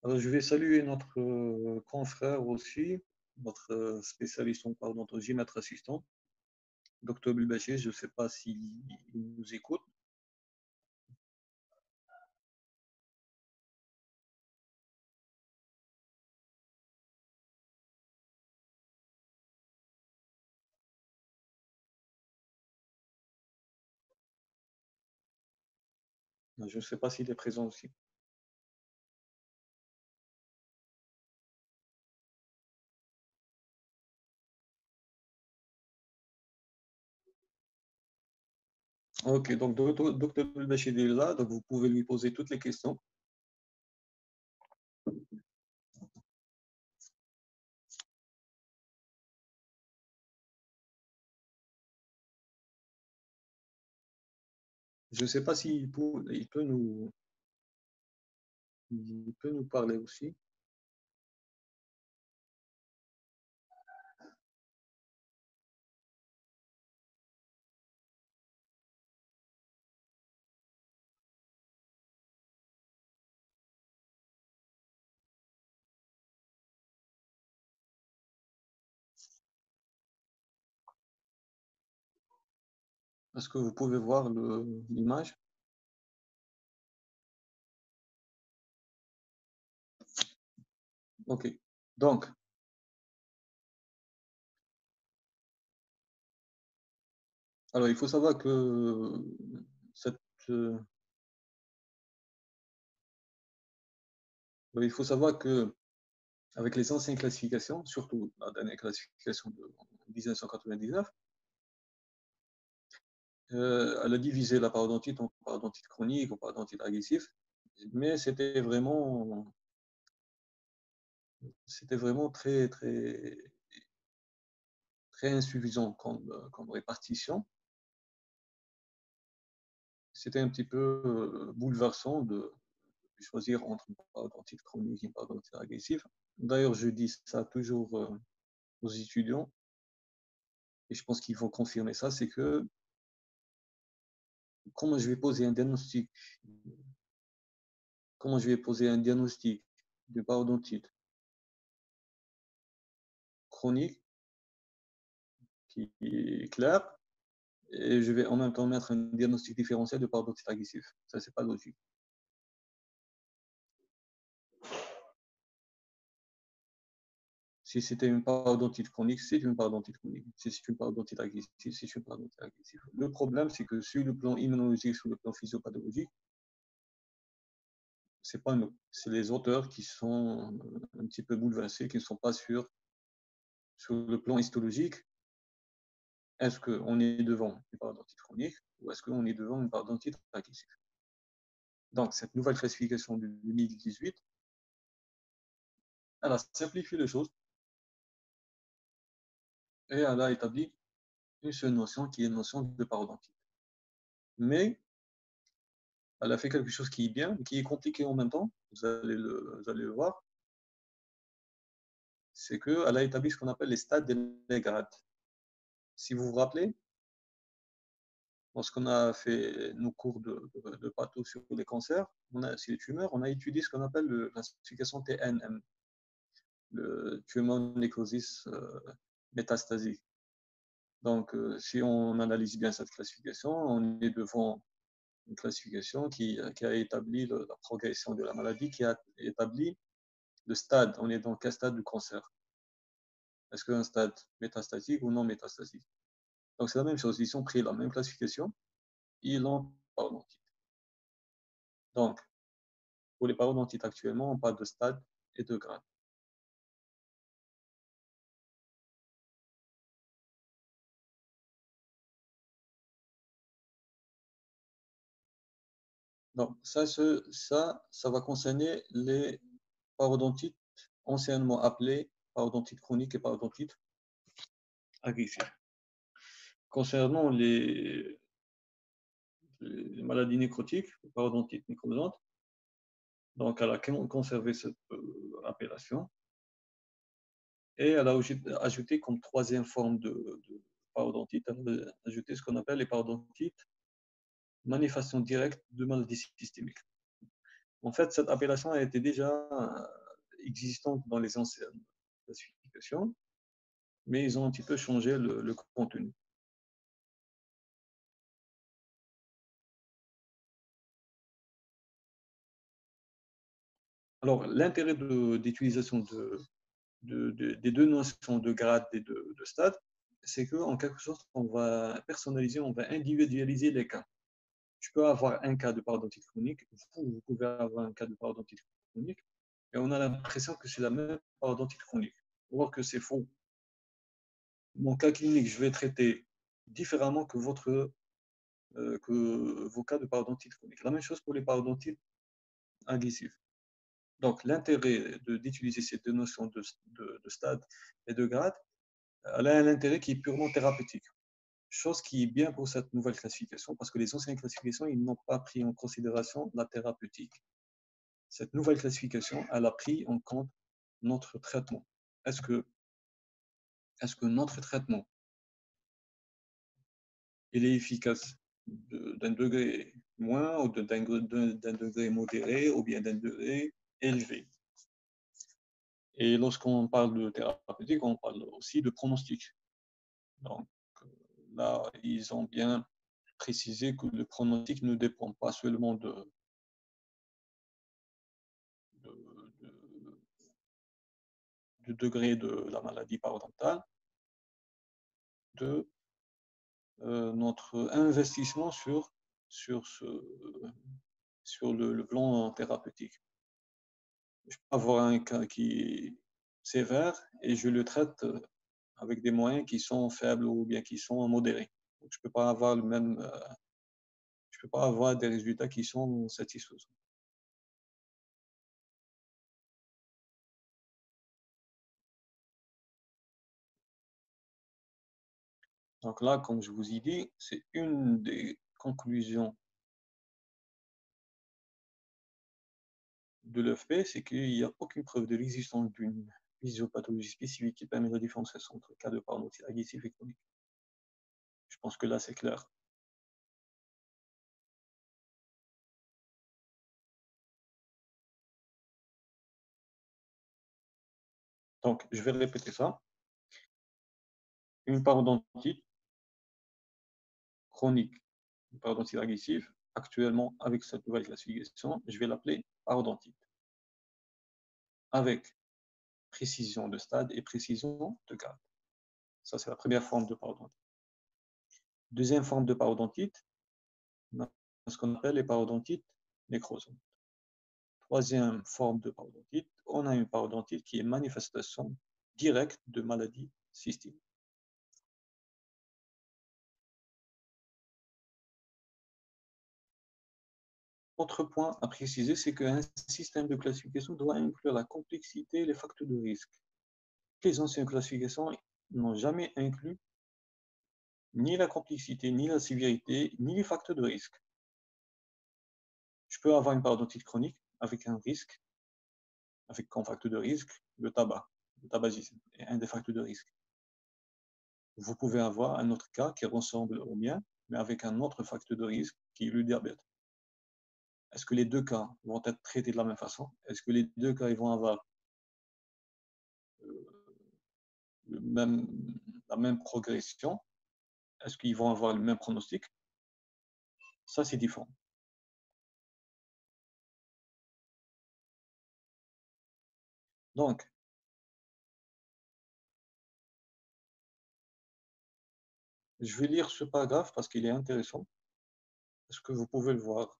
Alors, je vais saluer notre confrère aussi, notre spécialiste en parodontologie, maître assistant, Dr Bulbaché. Je ne sais pas s'il nous écoute. Je ne sais pas s'il est présent aussi. Ok, donc Dr Bulbaché est là, donc vous pouvez lui poser toutes les questions. Je ne sais pas s'il peut nous parler aussi. Est-ce que vous pouvez voir l'image? Ok. Donc, alors il faut savoir que cette, euh, il faut savoir que avec les anciennes classifications, surtout la dernière classification de 1999, elle a divisé la parodontite en parodontite chronique, en parodontite agressif, mais c'était vraiment très insuffisant comme répartition. C'était un petit peu bouleversant de choisir entre une parodontite chronique et une parodontite agressive. D'ailleurs, je dis ça toujours aux étudiants, et je pense qu'ils vont confirmer ça, c'est que comment je vais poser un diagnostic, de parodontite chronique qui est clair, et je vais en même temps mettre un diagnostic différentiel de parodontite agressive. Ça, c'est pas logique. Si c'était une parodontite chronique, c'est une parodontite chronique. Si c'est une parodontite agressive, c'est une parodontite agressive. Le problème, c'est que sur le plan immunologique, sur le plan physiopathologique, c'est pas nous, c'est les auteurs qui sont un petit peu bouleversés, qui ne sont pas sûrs sur le plan histologique. Est-ce qu'on est devant une parodontite chronique ou est-ce qu'on est devant une parodontite agressive? Donc, cette nouvelle classification de 2018, elle a simplifié les choses et elle a établi une seule notion qui est une notion de parodontite. Mais elle a fait quelque chose qui est bien, mais qui est compliqué en même temps, vous allez le voir, c'est qu'elle a établi ce qu'on appelle les stades et les grades. Si vous vous rappelez, lorsqu'on a fait nos cours de patho sur les cancers, sur les tumeurs, on a étudié ce qu'on appelle la classification TNM, le Tumor Necrosis Métastasie. Donc, si on analyse bien cette classification, on est devant une classification qui a établi la progression de la maladie, qui a établi le stade. On est dans quel stade du cancer? Est-ce qu'un stade métastatique ou non métastatique? Donc, c'est la même chose. Ils ont pris la même classification, ils l'ont parodontie. Donc, pour les parodontites actuellement, on parle de stade et de grade. Donc, ça va concerner les parodontites anciennement appelées parodontites chroniques et parodontites agressives. Concernant les maladies nécrotiques, parodontites nécrosantes, donc elle a conservé cette appellation et elle a ajouté comme troisième forme de parodontite, elle a ajouté ce qu'on appelle les parodontites manifestation directe de maladies systémiques. En fait, cette appellation a été déjà existante dans les anciennes classifications, mais ils ont un petit peu changé le contenu. Alors, l'intérêt d'utilisation des deux notions de grade et de stade, c'est qu'en quelque sorte, on va personnaliser, on va individualiser les cas. Tu peux avoir un cas de parodontite chronique, vous pouvez avoir un cas de parodontite chronique, et on a l'impression que c'est la même parodontite chronique, alors que c'est faux. Mon cas clinique, je vais traiter différemment que vos cas de parodontite chronique. La même chose pour les parodontites agressives. Donc, l'intérêt d'utiliser ces deux notions de stade et de grade, elle a un intérêt qui est purement thérapeutique. Chose qui est bien pour cette nouvelle classification, parce que les anciennes classifications, ils n'ont pas pris en considération la thérapeutique. Cette nouvelle classification, elle a pris en compte notre traitement. Est-ce que notre traitement, il est efficace d'un degré moins ou d'un degré modéré ou bien d'un degré élevé? Et lorsqu'on parle de thérapeutique, on parle aussi de pronostic. Donc là, ils ont bien précisé que le pronostic ne dépend pas seulement du degré de la maladie parodontale, de notre investissement sur, le plan thérapeutique. Je peux avoir un cas qui est sévère et je le traite avec des moyens qui sont faibles ou bien qui sont modérés. Donc, je ne peux pas avoir je peux pas avoir des résultats qui sont satisfaisants. Donc là, comme je vous ai dit, c'est une des conclusions de l'EFP, c'est qu'il n'y a aucune preuve de l'existence d'une physiopathologie spécifique qui permet la différenciation entre cas de parodontite agressive et chronique. Je pense que là, c'est clair. Donc, je vais répéter ça. Une parodontite chronique, une parodontite agressive, actuellement, avec cette nouvelle classification, je vais l'appeler parodontite, avec précision de stade et précision de grade. Ça, c'est la première forme de parodontite. Deuxième forme de parodontite, ce qu'on appelle les parodontites nécrosantes. Troisième forme de parodontite, on a une parodontite qui est manifestation directe de maladie systémique. Autre point à préciser, c'est qu'un système de classification doit inclure la complexité et les facteurs de risque. Les anciennes classifications n'ont jamais inclus ni la complexité, ni la sévérité, ni les facteurs de risque. Je peux avoir une parodontite chronique avec un risque, avec comme facteur de risque le tabac, le tabagisme, est un des facteurs de risque. Vous pouvez avoir un autre cas qui ressemble au mien, mais avec un autre facteur de risque qui est le diabète. Est-ce que les deux cas vont être traités de la même façon? Est-ce que les deux cas ils vont avoir le même, la même progression? est-ce qu'ils vont avoir le même pronostic? Ça, c'est différent. Donc, je vais lire ce paragraphe parce qu'il est intéressant. Est-ce que vous pouvez le voir?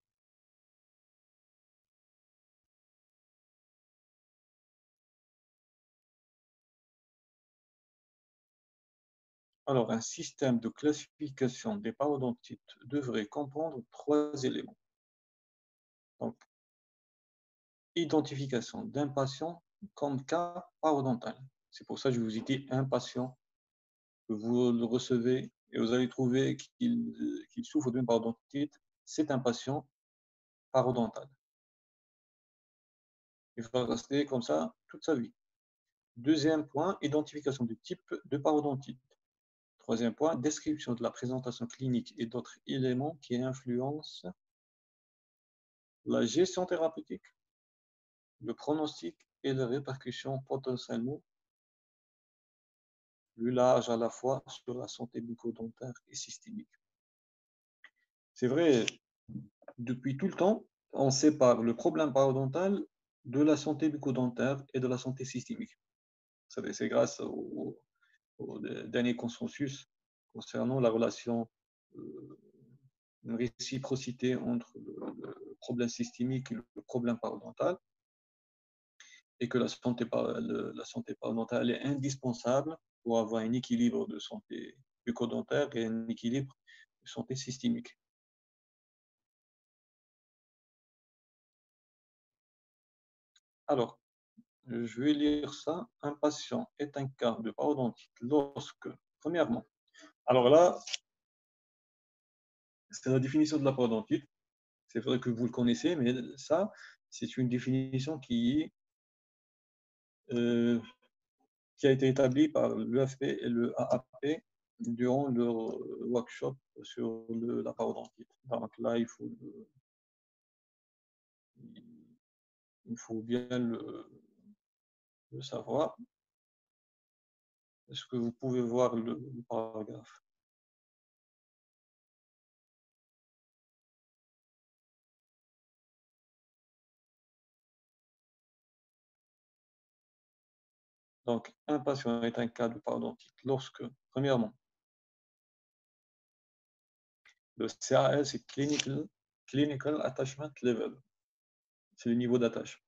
Alors, un système de classification des parodontites devrait comprendre 3 éléments. Donc, identification d'un patient comme cas parodontal. C'est pour ça que je vous ai dit un patient que vous le recevez et vous allez trouver qu'il souffre d'une parodontite. C'est un patient parodontal. Il va rester comme ça toute sa vie. Deuxième point, identification du type de parodontite. Troisième point, description de la présentation clinique et d'autres éléments qui influencent la gestion thérapeutique, le pronostic et les répercussions potentiellement plus larges à la fois sur la santé bucco-dentaire et systémique. C'est vrai, depuis tout le temps, on sépare le problème parodontal de la santé bucco-dentaire et de la santé systémique. Vous savez, c'est grâce au dernier consensus concernant la relation, une réciprocité entre le problème systémique et le problème parodontal, et que la santé parodontal est indispensable pour avoir un équilibre de santé bucco-dentaire et un équilibre de santé systémique. Alors, je vais lire ça. Un patient est un cas de parodontite lorsque, premièrement, alors là, c'est la définition de la parodontite. C'est vrai que vous le connaissez, mais ça, c'est une définition euh, qui a été établie par l'UFP et le AAP durant leur workshop sur la parodontite. Donc là, il faut bien le savoir. Est-ce que vous pouvez voir le paragraphe? Donc, un patient est un cas de parodontite lorsque, premièrement, le CAL, c'est Clinical Attachment Level. C'est le niveau d'attache.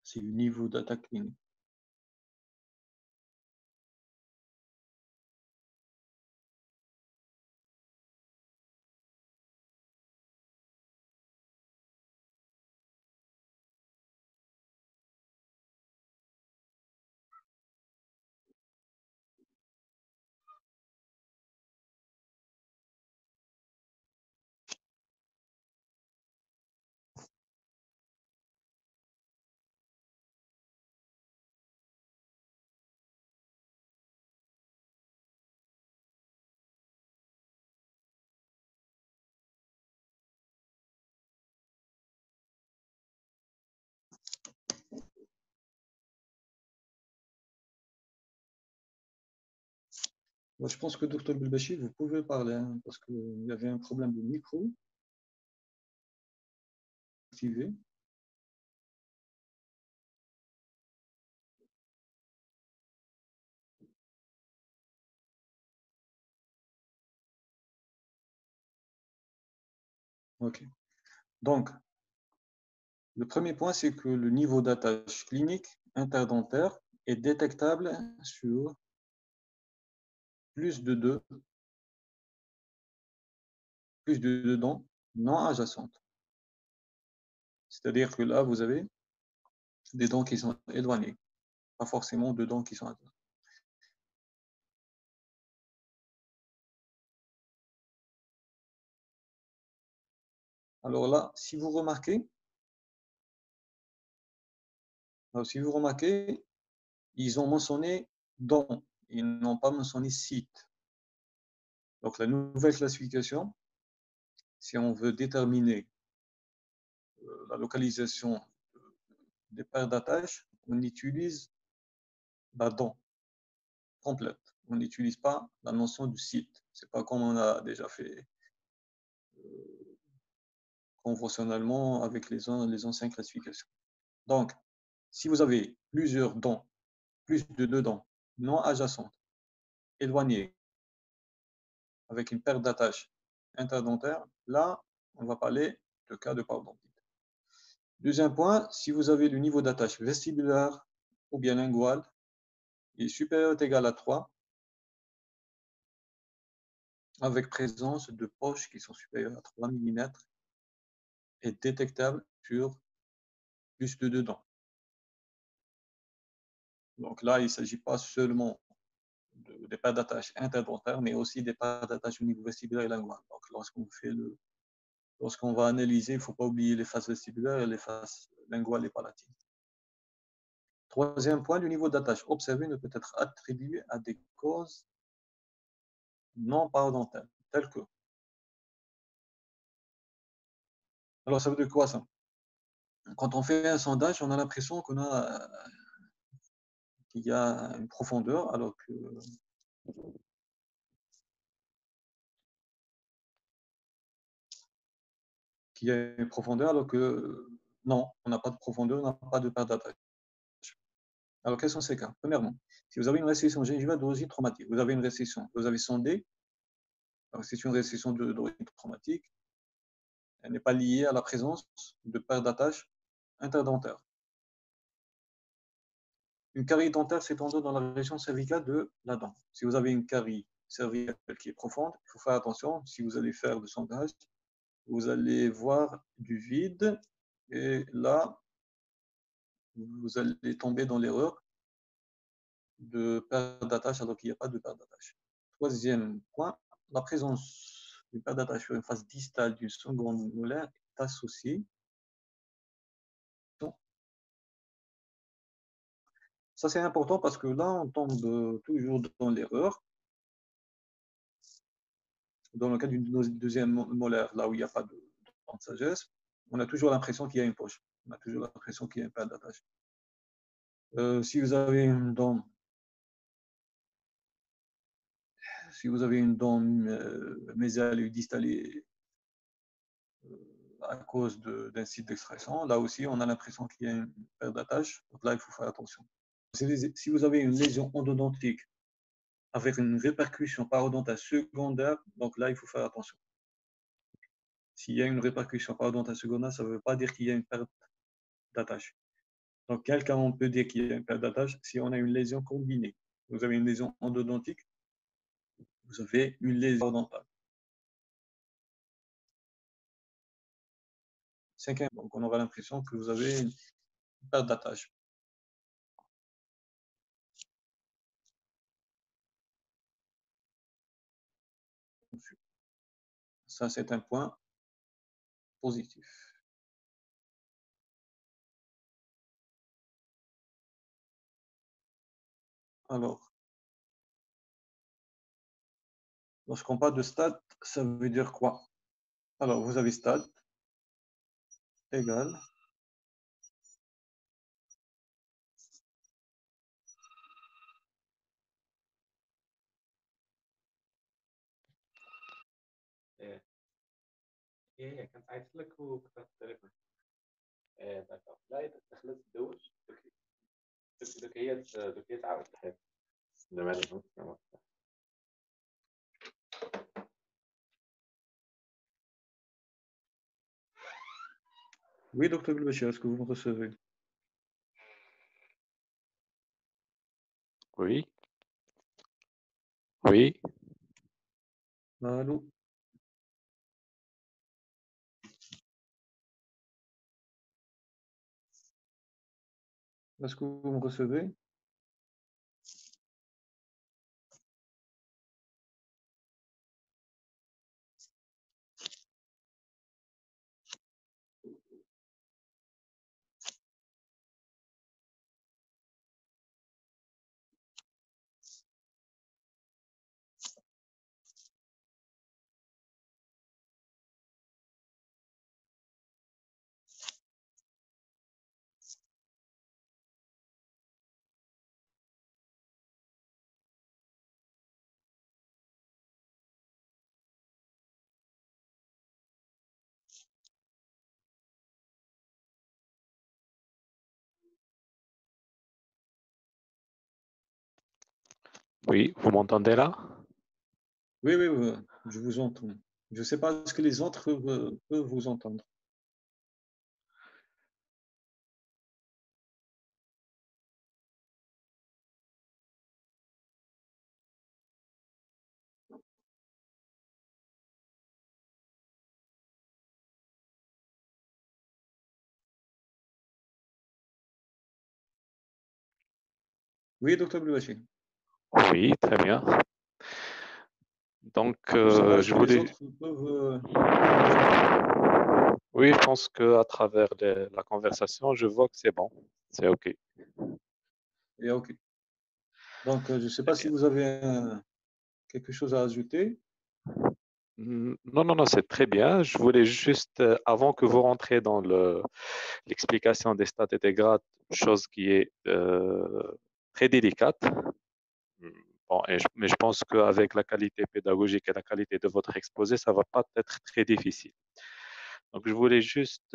C'est le niveau d'attaque clinique. Moi, je pense que Dr Belbachi, vous pouvez parler, hein, parce qu'il y avait un problème de micro activé. OK. Donc, le premier point, c'est que le niveau d'attache clinique interdentaire est détectable sur plus de deux dents non adjacentes. C'est-à-dire que là, vous avez des dents qui sont éloignées, pas forcément deux dents qui sont adjacentes. Alors là, si vous remarquez, ils ont mentionné dents, ils n'ont pas mentionné site. Donc la nouvelle classification, si on veut déterminer la localisation des paires d'attache, on utilise la dent complète. on n'utilise pas la notion du site. C'est pas comme on a déjà fait conventionnellement avec les anciennes classifications. Donc, si vous avez plusieurs dents, plus de 2 dents non adjacentes, éloignées, avec une perte d'attache interdentaire, là, on va parler de cas de parodontite. Deuxième point, si vous avez le niveau d'attache vestibulaire ou bien lingual est supérieur ou égal à 3, avec présence de poches qui sont supérieures à 3 mm, est détectable sur plus de 2 dents. Donc là, il ne s'agit pas seulement des pertes d'attache interdentaires, mais aussi des pertes d'attache au niveau vestibulaire et lingual. Donc lorsqu'on va analyser, il ne faut pas oublier les faces vestibulaires et les faces linguales et palatines. Troisième point, le niveau d'attache observé ne peut être attribué à des causes non parodontales, telles que. Alors, ça veut dire quoi ça? Quand on fait un sondage, on a l'impression qu'il y a une profondeur, alors que non, on n'a pas de profondeur, on n'a pas de perte d'attache. Alors, quels sont ces cas? Premièrement, si vous avez une résection gingivale d'origine traumatique, vous avez une résection, vous avez sondé, c'est une résection d'origine traumatique, elle n'est pas liée à la présence de perte d'attache interdentaire. Une carie dentaire s'étendant dans la région cervicale de la dent. Si vous avez une carie cervicale qui est profonde, il faut faire attention. Si vous allez faire le sondage, vous allez voir du vide et là, vous allez tomber dans l'erreur de perte d'attache alors qu'il n'y a pas de perte d'attache. Troisième point, la présence d'une perte d'attache sur une face distale d'une seconde molaire est associée. Ça, c'est important parce que là, on tombe toujours dans l'erreur. Dans le cas d'une deuxième molaire, là où il n'y a pas de dent de sagesse, on a toujours l'impression qu'il y a une poche. On a toujours l'impression qu'il y a une perte d'attache. Si vous avez une dent mésale ou distale à cause d'un site d'extraction, là aussi, on a l'impression qu'il y a une perte d'attache. Donc là, il faut faire attention. Si vous avez une lésion endodontique avec une répercussion parodontale secondaire, donc là, il faut faire attention. S'il y a une répercussion parodontale secondaire, ça ne veut pas dire qu'il y a une perte d'attache. Dans quel cas on peut dire qu'il y a une perte d'attache? Si on a une lésion combinée. Vous avez une lésion endodontique, vous avez une lésion parodontale. Cinquième, donc on aura l'impression que vous avez une perte d'attache. Ça, c'est un point positif. Alors, lorsqu'on parle de stade, ça veut dire quoi? Alors, vous avez stade égal ايه كانت عايز لك وكنت هتتليفون d'accord là دخلت الدوش دوكية عاود Oui, docteur Gulbachir, est-ce que vous me recevez? Oui, oui. Allô? Est-ce que vous me recevez? Oui, vous m'entendez là? Oui, oui, oui, je vous entends. Je ne sais pas ce que les autres peuvent vous entendre. Oui, docteur Blouachi. Oui, très bien. Donc, Je ne sais pas ce je que les voulais... autres peuvent vous entendre. Oui, je pense qu'à travers la conversation, je vois que c'est bon. C'est OK. Et OK. Donc, je ne sais Très pas si bien. vous avez quelque chose à ajouter. Non, non, non, c'est très bien. Je voulais juste, avant que vous rentriez dans l'explication des stats et des grades, chose qui est très délicate. Bon, mais je pense qu'avec la qualité pédagogique et la qualité de votre exposé, ça va pas être très difficile. Donc, je voulais juste,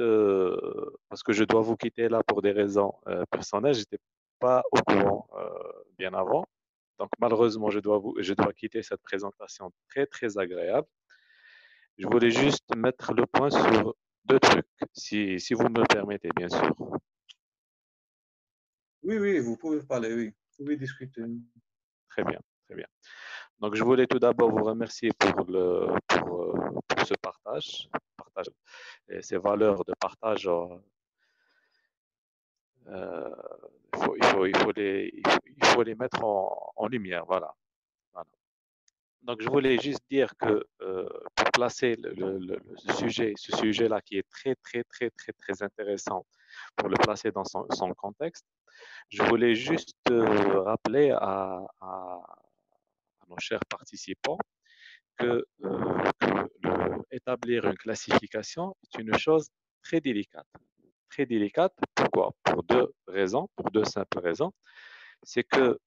parce que je dois vous quitter là pour des raisons personnelles, j'étais pas au courant bien avant. Donc, malheureusement, je dois quitter cette présentation très, très agréable. Je voulais juste mettre le point sur deux trucs, si vous me le permettez, bien sûr. Oui, oui, vous pouvez parler, oui. Vous pouvez discuter. Très bien, très bien. Donc, je voulais tout d'abord vous remercier pour ce partage et ces valeurs de partage. Il faut les mettre en lumière. Voilà. Voilà. Donc, je voulais juste dire que pour placer le sujet, ce sujet-là qui est très, très, très, très, très intéressant, pour le placer dans son contexte, je voulais juste rappeler à nos chers participants que établir une classification est une chose très délicate. Très délicate, pourquoi? Pour deux raisons, pour deux simples raisons. C'est que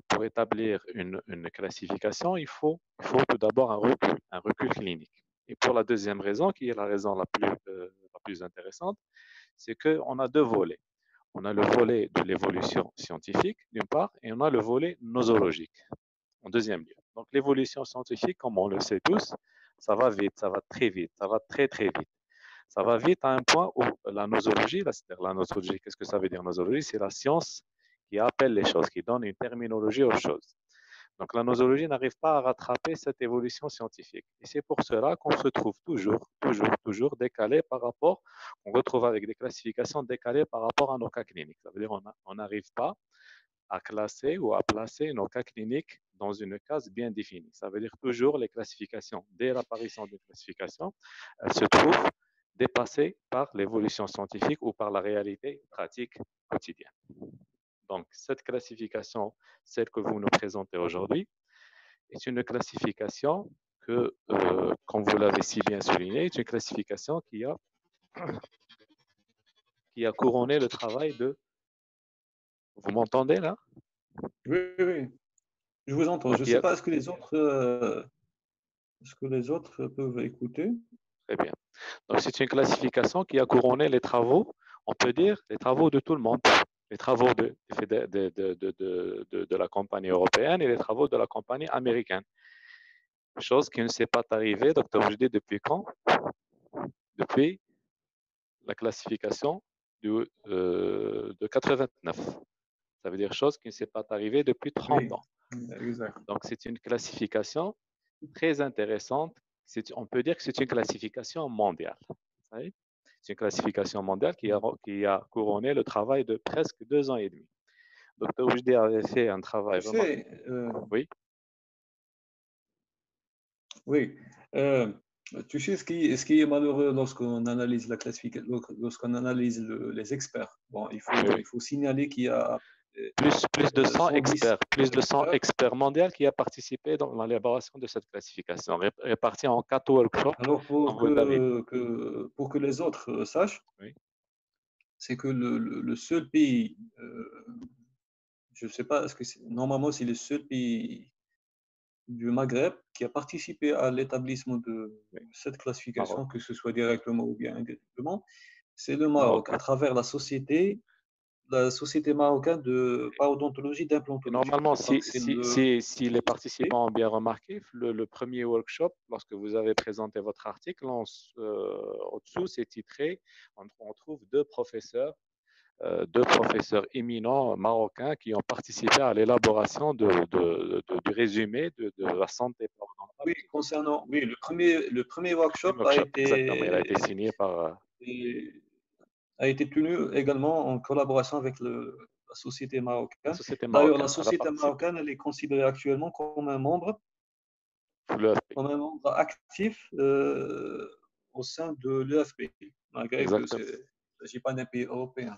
pour établir une classification, il faut tout d'abord un recul clinique. Et pour la deuxième raison, qui est la raison la plus intéressante, c'est qu'on a deux volets. On a le volet de l'évolution scientifique, d'une part, et on a le volet nosologique, en deuxième lieu. Donc l'évolution scientifique, comme on le sait tous, ça va vite, ça va très vite, ça va très très vite. Ça va vite à un point où la nosologie, c'est-à-dire la nosologie, qu'est-ce que ça veut dire nosologie? C'est la science qui appelle les choses, qui donne une terminologie aux choses. Donc la nosologie n'arrive pas à rattraper cette évolution scientifique. Et c'est pour cela qu'on se trouve toujours décalé par rapport, on retrouve avec des classifications décalées par rapport à nos cas cliniques. Ça veut dire qu'on n'arrive pas à classer ou à placer nos cas cliniques dans une case bien définie. Ça veut dire toujours les classifications, dès l'apparition d'une classification, elles se trouvent dépassées par l'évolution scientifique ou par la réalité pratique quotidienne. Donc, cette classification, celle que vous nous présentez aujourd'hui, est une classification que, comme vous l'avez si bien souligné, est une classification qui a couronné le travail de... Vous m'entendez là? Oui, oui, oui. Je vous entends. Donc, Je ne sais pas, est-ce que les autres peuvent écouter? très bien. Donc, c'est une classification qui a couronné les travaux, on peut dire, les travaux de tout le monde, les travaux de la compagnie européenne et les travaux de la compagnie américaine. Chose qui ne s'est pas arrivée, docteur Oujdi, depuis quand? Depuis la classification de 89. Ça veut dire chose qui ne s'est pas arrivée depuis 30 Oui, ans. exact. Donc, c'est une classification très intéressante. On peut dire que c'est une classification mondiale. C'est une classification mondiale qui a couronné le travail de presque 2 ans et demi. Docteur Oujdi avait fait un travail Tu remarquable. sais, Oui, oui. Tu sais ce qui est malheureux lorsqu'on analyse la classification, lorsqu'on analyse les experts. Bon, oui, il faut signaler qu'il y a plus de 100 110 experts, plus de 100 experts. experts mondiaux qui ont participé dans l'élaboration de cette classification, répartis en 4 workshops, Alors, comme vous l'avez dit. pour que les autres sachent, Oui, c'est que le seul pays, je ne sais pas, normalement, c'est le seul pays du Maghreb qui a participé à l'établissement de oui, cette Maroc, classification, que ce soit directement ou bien indirectement, c'est le Maroc, à Maroc, travers la société. la société marocaine de parodontologie Et d'implantologie. normalement, Donc, c'est le. si les participants ont bien remarqué, le premier workshop, lorsque vous avez présenté votre article, au-dessous, c'est titré, on trouve deux professeurs éminents marocains qui ont participé à l'élaboration du résumé de la santé parodontale Oui, aux États-Unis. concernant. Oui, le premier workshop Premier workshop, exactement. Il a été signé par a été tenu également en collaboration avec la société la marocaine. société D'ailleurs, la marocaine. Elle a société participé. marocaine, elle est considérée actuellement Pour l'EFP. comme un membre actif au sein de l'EFP, malgré que Exactement. il ne s'agit pas d'un pays européen.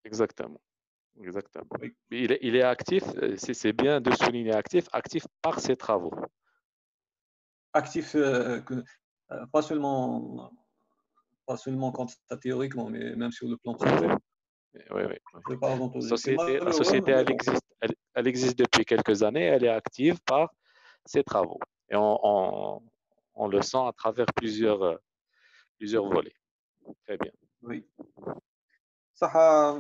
Exactement. Exactement. Oui. Il est actif, c'est bien de souligner actif par ses travaux. Actif, pas seulement quand ça théoriquement, mais même sur le plan pratique. Oui, oui, oui. De parodontologie. C'est La malheureux, société, mais bon. elle existe depuis quelques années, elle est active par ses travaux. Et on le sent à travers plusieurs volets. Très bien. Oui. Ça,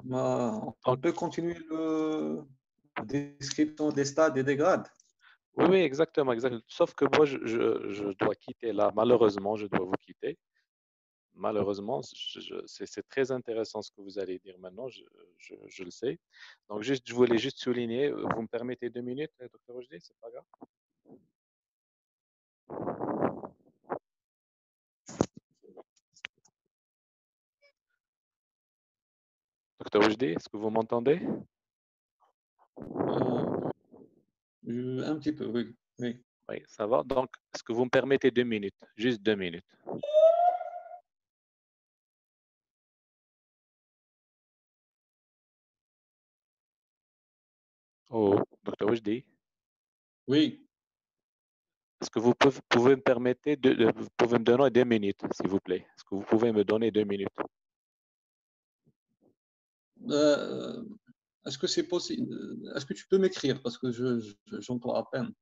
on Donc, peut continuer la description des stades et des grades. oui, oui, exactement, exactement. Sauf que moi, je dois quitter là. Malheureusement, je dois vous quitter. Malheureusement, c'est très intéressant ce que vous allez dire maintenant, je le sais. Donc, juste, je voulais juste souligner, vous me permettez 2 minutes, docteur Ojdé, c'est pas grave. Docteur Ojdé, est-ce que vous m'entendez? Un petit peu, oui. Oui. Oui, ça va. Donc, est-ce que vous me permettez 2 minutes? Juste 2 minutes. Oh, docteur Ojdé, Oui. est-ce que vous pouvez me permettre vous pouvez me donner 2 minutes, s'il vous plaît? Est-ce que vous pouvez me donner 2 minutes? Euh, Est-ce que c'est possible? Est-ce que tu peux m'écrire parce que j'entends à peine.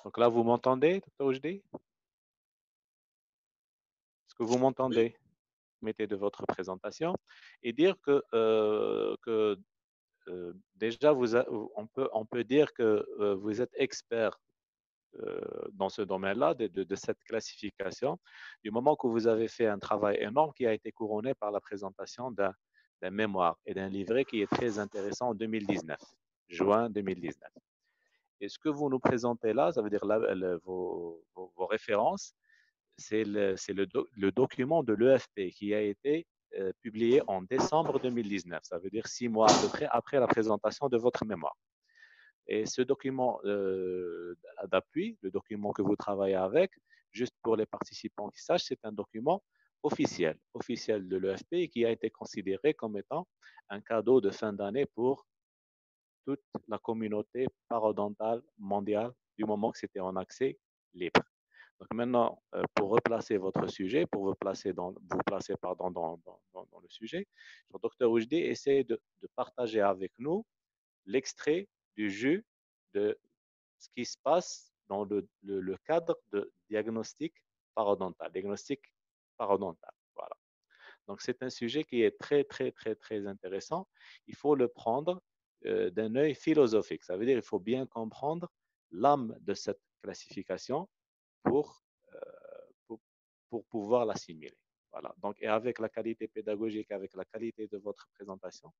Donc là, vous m'entendez, docteur Ojdé? Est-ce que vous Oui. m'entendez? Mettez de votre présentation et dire que déjà, on peut dire que vous êtes expert dans ce domaine-là, de cette classification, du moment que vous avez fait un travail énorme qui a été couronné par la présentation d'un mémoire et d'un livret qui est très intéressant en 2019, juin 2019. Et ce que vous nous présentez là, ça veut dire là, vos références, c'est le document de l'EFP qui a été publié en décembre 2019. Ça veut dire 6 mois à peu près après la présentation de votre mémoire. Et ce document d'appui, le document que vous travaillez avec, juste pour les participants qui sachent, c'est un document officiel de l'EFP qui a été considéré comme étant un cadeau de fin d'année pour toute la communauté parodontale mondiale du moment que c'était en accès libre. Donc maintenant, pour replacer votre sujet, pour vous placer dans le sujet, le docteur Oujdi essaie de partager avec nous l'extrait du jus de ce qui se passe dans le cadre de diagnostic parodontal. Diagnostic parodontal, voilà. Donc c'est un sujet qui est très, très, très, très intéressant. Il faut le prendre d'un œil philosophique. Ça veut dire qu'il faut bien comprendre l'âme de cette classification pour, euh, pour, pour pouvoir l'assimiler. Voilà. Donc, et avec la qualité pédagogique, avec la qualité de votre présentation,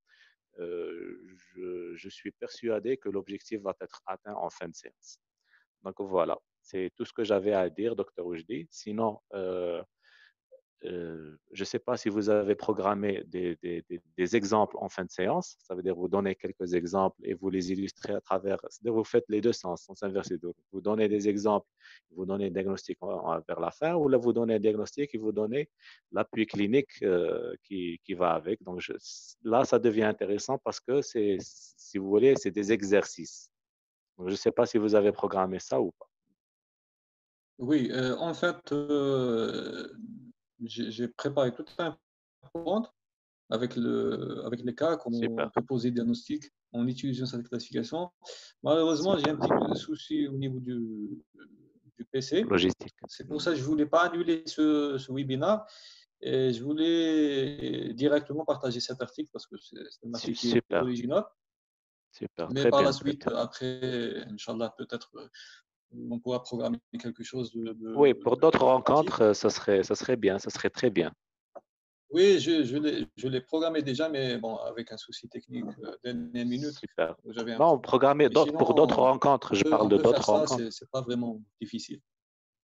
je suis persuadé que l'objectif va être atteint en fin de séance. Donc voilà, c'est tout ce que j'avais à dire, docteur Oujdi. Sinon, je ne sais pas si vous avez programmé des exemples en fin de séance. Ça veut dire vous donnez quelques exemples et vous les illustrez à travers. C'est-à-dire vous faites les deux sens, sens inverse et double. Vous donnez des exemples, vous donnez un diagnostic vers la fin, ou là vous donnez un diagnostic et vous donnez l'appui clinique qui va avec. Donc là, ça devient intéressant parce que c'est, si vous voulez, c'est des exercices. Donc, je ne sais pas si vous avez programmé ça ou pas. Oui, en fait, j'ai préparé toute un PowerPoint avec les cas, comment on Super, peut poser des diagnostics en utilisant cette classification. Malheureusement, j'ai un super. petit souci au niveau du PC. Logistique. C'est pour ça que je ne voulais pas annuler ce webinaire et je voulais directement partager cet article parce que c'est un article qui est Super, original. super. Mais Très par la bien, très suite, bien. après, Inch'Allah, peut-être on pourra programmer quelque chose Oui, pour d'autres de pratique. rencontres, ça serait bien, ça serait très bien. Oui, je l'ai programmé déjà, mais bon, avec un souci technique dernière minute, Super. j'avais un Non, problème. programmer Mais d'autres pour d'autres sinon, rencontres. Je on parle de peut faire d'autres ça, rencontres. c'est pas vraiment difficile.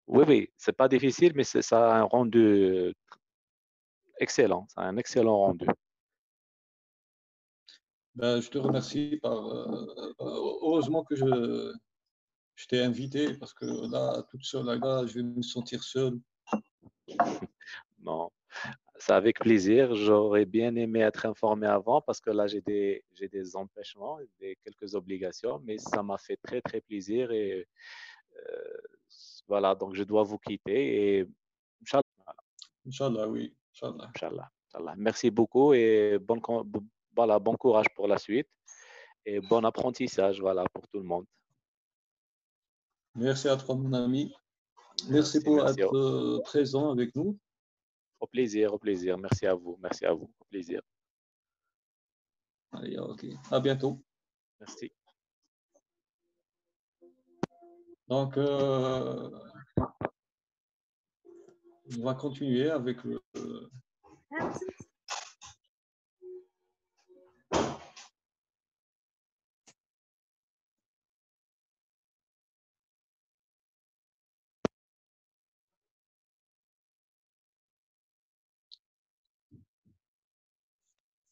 Oui, oui, c'est pas difficile, mais ça a un rendu excellent. Ça a un excellent rendu. Ben, je te remercie heureusement que je t'ai invité parce que là, toute seule, là, je vais me sentir seul. Non, c'est avec plaisir. J'aurais bien aimé être informé avant parce que là, j'ai des empêchements, quelques obligations, mais ça m'a fait très, très plaisir et euh, voilà, donc je dois vous quitter et Inch'Allah, Inch'Allah, oui, Inch'Allah. Inch'Allah, Inch'Allah. Merci beaucoup et voilà, bon courage pour la suite et bon apprentissage, voilà, pour tout le monde. Merci à toi, mon ami. Merci Merci, pour merci. être présent avec nous. Au plaisir, au plaisir. Merci à vous, merci à vous. Au plaisir. Allez, ok. À bientôt. Merci. Donc, on va continuer avec le.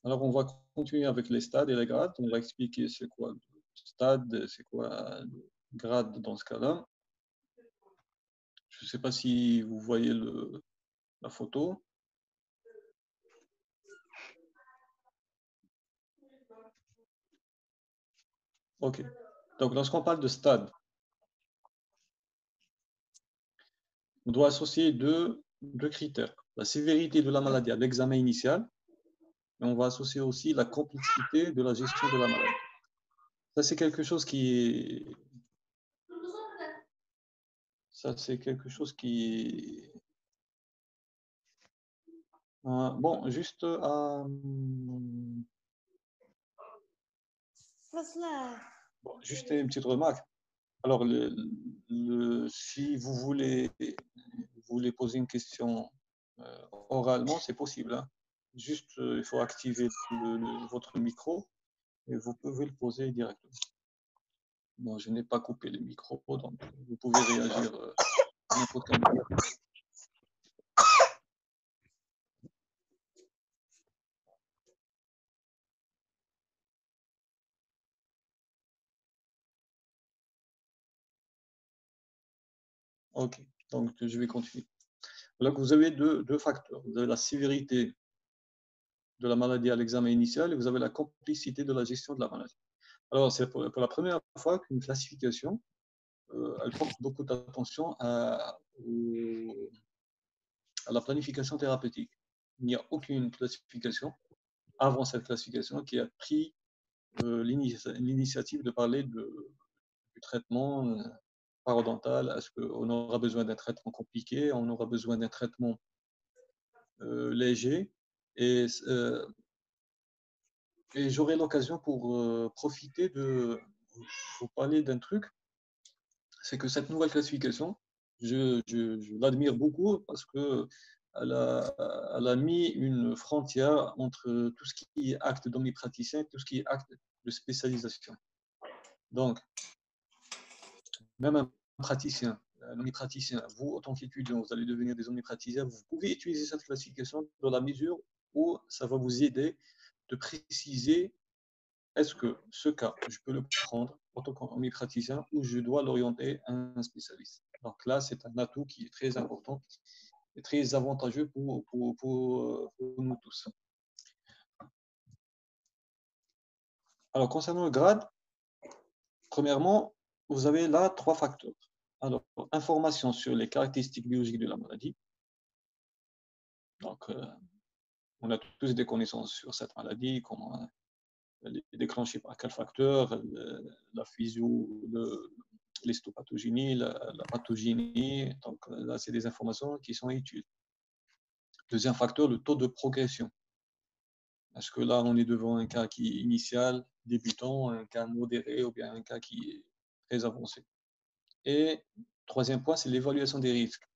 Alors, on va continuer avec les stades et les grades. On va expliquer c'est quoi le stade, c'est quoi le grade dans ce cas-là. Je ne sais pas si vous voyez la photo. OK. Donc, lorsqu'on parle de stade, on doit associer deux critères. La sévérité de la maladie à l'examen initial, et on va associer aussi la complexité de la gestion de la maladie. Ça, c'est quelque chose qui est... Ça, c'est quelque chose qui... bon, juste à... Bon, juste une petite remarque. Alors, si vous voulez poser une question oralement, c'est possible. Hein. Juste, il faut activer votre micro et vous pouvez le poser directement. Bon, je n'ai pas coupé le micro, donc vous pouvez réagir à n'importe quel moment. OK, donc je vais continuer. Là, vous avez deux facteurs. Vous avez la sévérité de la maladie à l'examen initial et vous avez la complexité de la gestion de la maladie. Alors, c'est pour la première fois qu'une classification, elle porte beaucoup d'attention à la planification thérapeutique. Il n'y a aucune classification avant cette classification qui a pris l'initiative de parler du traitement parodontal. Est-ce qu'on aura besoin d'un traitement compliqué? On aura besoin d'un traitement léger? Et j'aurai l'occasion pour profiter de vous parler d'un truc, c'est que cette nouvelle classification, je l'admire beaucoup parce que elle a mis une frontière entre tout ce qui est acte d'omnipraticien et tout ce qui est acte de spécialisation. Donc, même un praticien omnipraticiens. Vous, en tant qu'étudiant, vous allez devenir des omnipraticiens. Vous pouvez utiliser cette classification dans la mesure où ça va vous aider de préciser est-ce que ce cas, je peux le prendre en tant qu'omnipraticien ou je dois l'orienter à un spécialiste. Donc là, c'est un atout qui est très important et très avantageux pour nous tous. Alors, concernant le grade, premièrement, vous avez là 3 facteurs. Alors, information sur les caractéristiques biologiques de la maladie. Donc, on a tous des connaissances sur cette maladie, comment elle est déclenchée par quel facteur, la physio, l'histopathogénie, la pathogénie. Donc, là, c'est des informations qui sont utiles. Deuxième facteur, le taux de progression. Est-ce que là, on est devant un cas qui est initial, débutant, un cas modéré ou bien un cas qui est très avancé? Et troisième point, c'est l'évaluation des risques.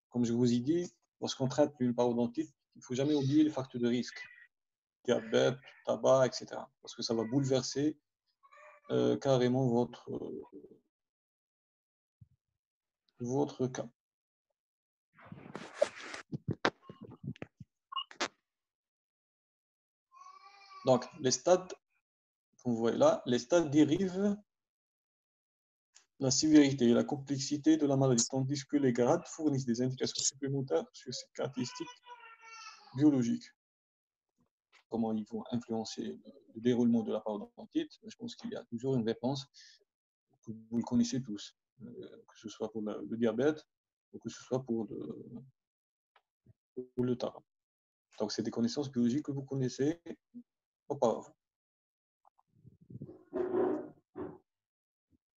Comme je vous ai dit, lorsqu'on traite une parodontite, il ne faut jamais oublier les facteurs de risque. Diabète, tabac, etc. Parce que ça va bouleverser carrément votre cas. Donc, les stades, comme vous voyez là, les stades dérivent la sévérité et la complexité de la maladie, tandis que les grades fournissent des indications supplémentaires sur ces caractéristiques biologiques. Comment ils vont influencer le déroulement de la parodontite? Je pense qu'il y a toujours une réponse que vous le connaissez tous, que ce soit pour le diabète ou que ce soit pour le tabac. Donc, c'est des connaissances biologiques que vous connaissez auparavant.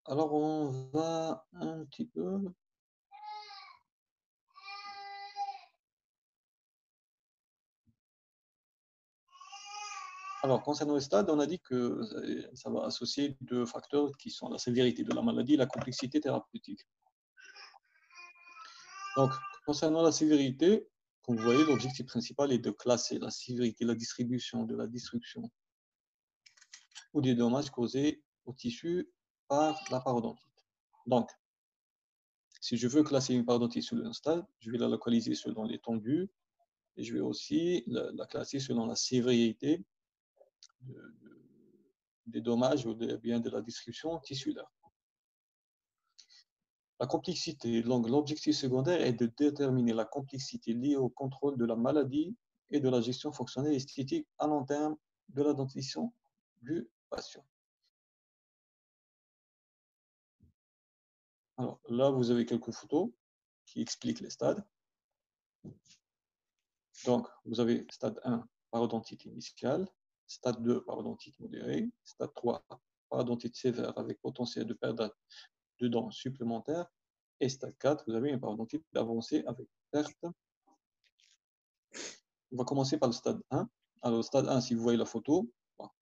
Alors, on va un petit peu... Alors, concernant les stades, on a dit que ça va associer 2 facteurs qui sont la sévérité de la maladie et la complexité thérapeutique. Donc, concernant la sévérité, comme vous voyez, l'objectif principal est de classer la sévérité, la distribution de la destruction ou des dommages causés au tissu par la parodontite. Donc, si je veux classer une parodontite selon un stade, je vais la localiser selon l'étendue et je vais aussi la classer selon la sévérité des dommages ou bien de la destruction tissulaire. La complexité, donc l'objectif secondaire est de déterminer la complexité liée au contrôle de la maladie et de la gestion fonctionnelle et esthétique à long terme de la dentition du patient. Alors là, vous avez quelques photos qui expliquent les stades. Donc, vous avez stade 1, parodontite initiale, stade 2, parodontite modérée, stade 3, parodontite sévère avec potentiel de perte de dents supplémentaires, et stade 4, vous avez une parodontite avancée avec perte. On va commencer par le stade 1. Alors, le stade 1, si vous voyez la photo,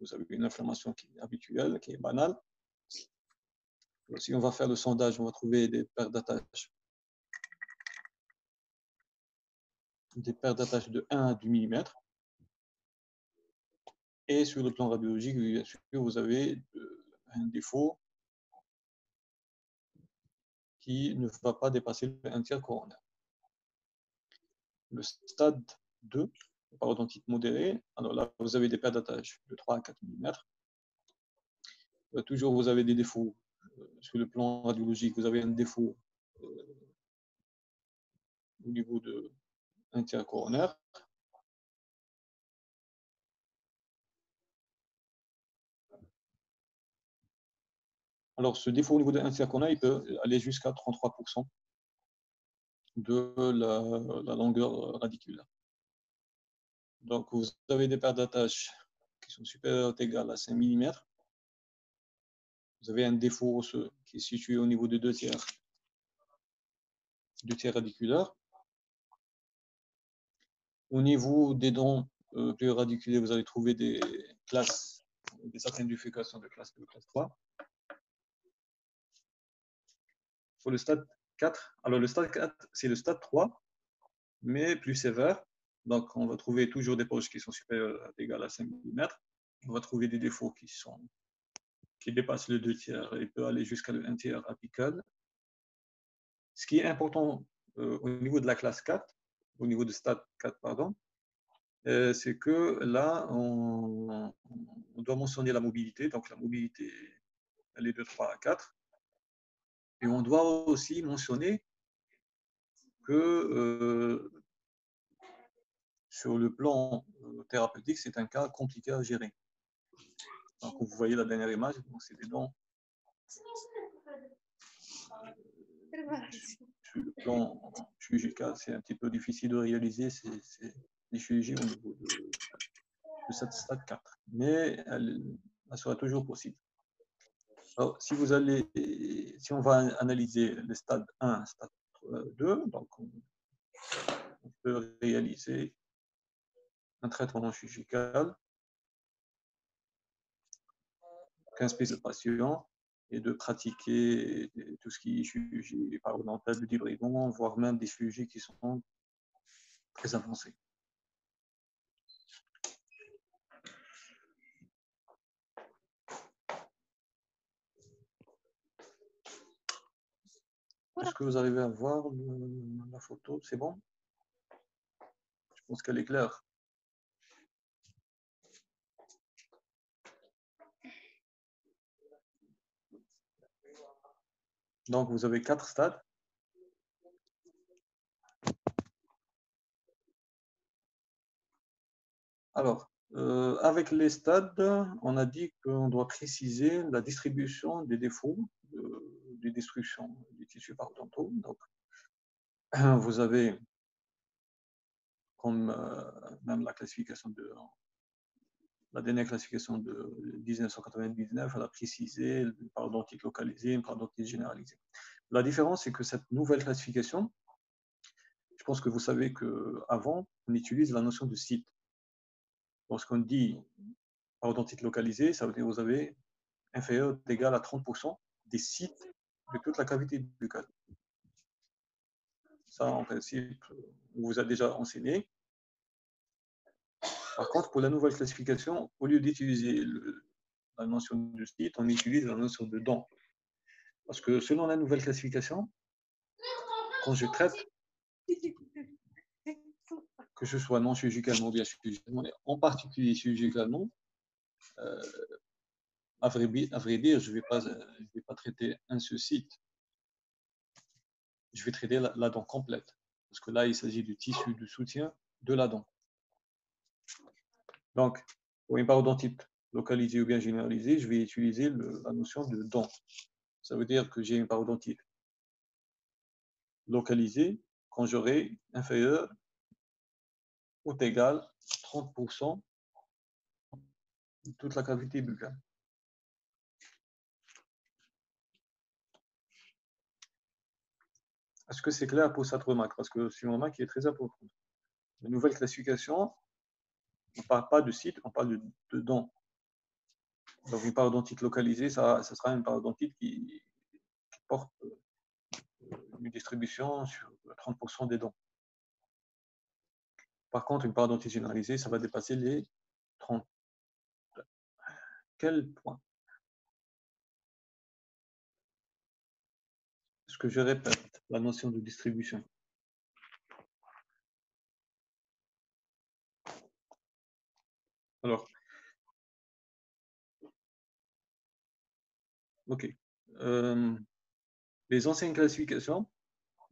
vous avez une inflammation qui est habituelle, qui est banale. Si on va faire le sondage, on va trouver des pertes d'attache. Des pertes d'attache de 1 à 2 mm. Et sur le plan radiologique, bien sûr, vous avez un défaut qui ne va pas dépasser un tiers coronaire. Le stade 2, parodontite modérée, alors là, vous avez des pertes d'attache de 3 à 4 mm. Toujours, vous avez des défauts sur le plan radiologique. Vous avez un défaut au niveau de un tiers coronaire. Alors, ce défaut au niveau de un tiers coronaire, il peut aller jusqu'à 33% de la longueur radiculaire. Donc, vous avez des pertes d'attache qui sont supérieures ou égales à 5 mm. Vous avez un défaut osseux qui est situé au niveau de 2 tiers radiculaires. Au niveau des dents pluriradiculaires, vous allez trouver des classes, des acidifications de classe 2, classe 3. Pour le stade 4, alors le stade 4, c'est le stade 3, mais plus sévère. Donc, on va trouver toujours des poches qui sont supérieures ou égales à 5 mm. On va trouver des défauts qui dépassent le 2 tiers et peut aller jusqu'à le 1 tiers apical. Ce qui est important au niveau de la classe 4, au niveau de stade 4, pardon, c'est que là, on doit mentionner la mobilité. Donc, la mobilité, elle est de 3 à 4. Et on doit aussi mentionner que sur le plan thérapeutique, c'est un cas compliqué à gérer. Donc, vous voyez la dernière image, c'est des dents. Sur le plan chirurgical, c'est un petit peu difficile de réaliser les chirurgies au niveau de cette stade 4. Mais elle sera toujours possible. Alors, si on va analyser les stades 1, stade 2, donc on peut réaliser un traitement chirurgical, 15 prises de patient, et de pratiquer tout ce qui est chirurgie parodontale de débridement, voire même des chirurgies qui sont très avancées. Est-ce que vous arrivez à voir la photo? C'est bon? Je pense qu'elle est claire. Donc, vous avez 4 stades. Alors, avec les stades, on a dit qu'on doit préciser la distribution des défauts de destruction du tissu parodontaux. Donc, vous avez, comme même la classification la dernière classification de 1999, elle a précisé une parodontite localisée, une parodontite généralisée. La différence, c'est que cette nouvelle classification, je pense que vous savez qu'avant, on utilise la notion de site. Lorsqu'on dit parodontite localisée, ça veut dire que vous avez inférieur ou égal à 30% des sites de toute la cavité buccale. Ça, en principe, on vous a déjà enseigné. Par contre, pour la nouvelle classification, au lieu d'utiliser la notion de site, on utilise la notion de dent. Parce que selon la nouvelle classification, quand je traite, que ce soit non chirurgicalement ou bien chirurgicalement, en particulier chirurgicalement, à vrai dire, je ne vais pas traiter un seul site. Je vais traiter la dent complète. Parce que là, il s'agit du tissu de soutien de la dent. Donc, pour une parodontite localisée ou bien généralisée, je vais utiliser la notion de dent. Ça veut dire que j'ai une parodontite localisée quand j'aurai inférieur ou égal à 30% de toute la cavité buccale. Est-ce que c'est clair pour cette remarque? Parce que c'est une remarque qui est très importante. La nouvelle classification, on ne parle pas de site, on parle de dent. Donc, une parodontite localisée, ça sera une parodontite qui porte une distribution sur 30% des dents. Par contre, une parodontite généralisée, ça va dépasser les 30. Quel point? Est-ce que je répète la notion de distribution? Alors, ok. Les anciennes classifications,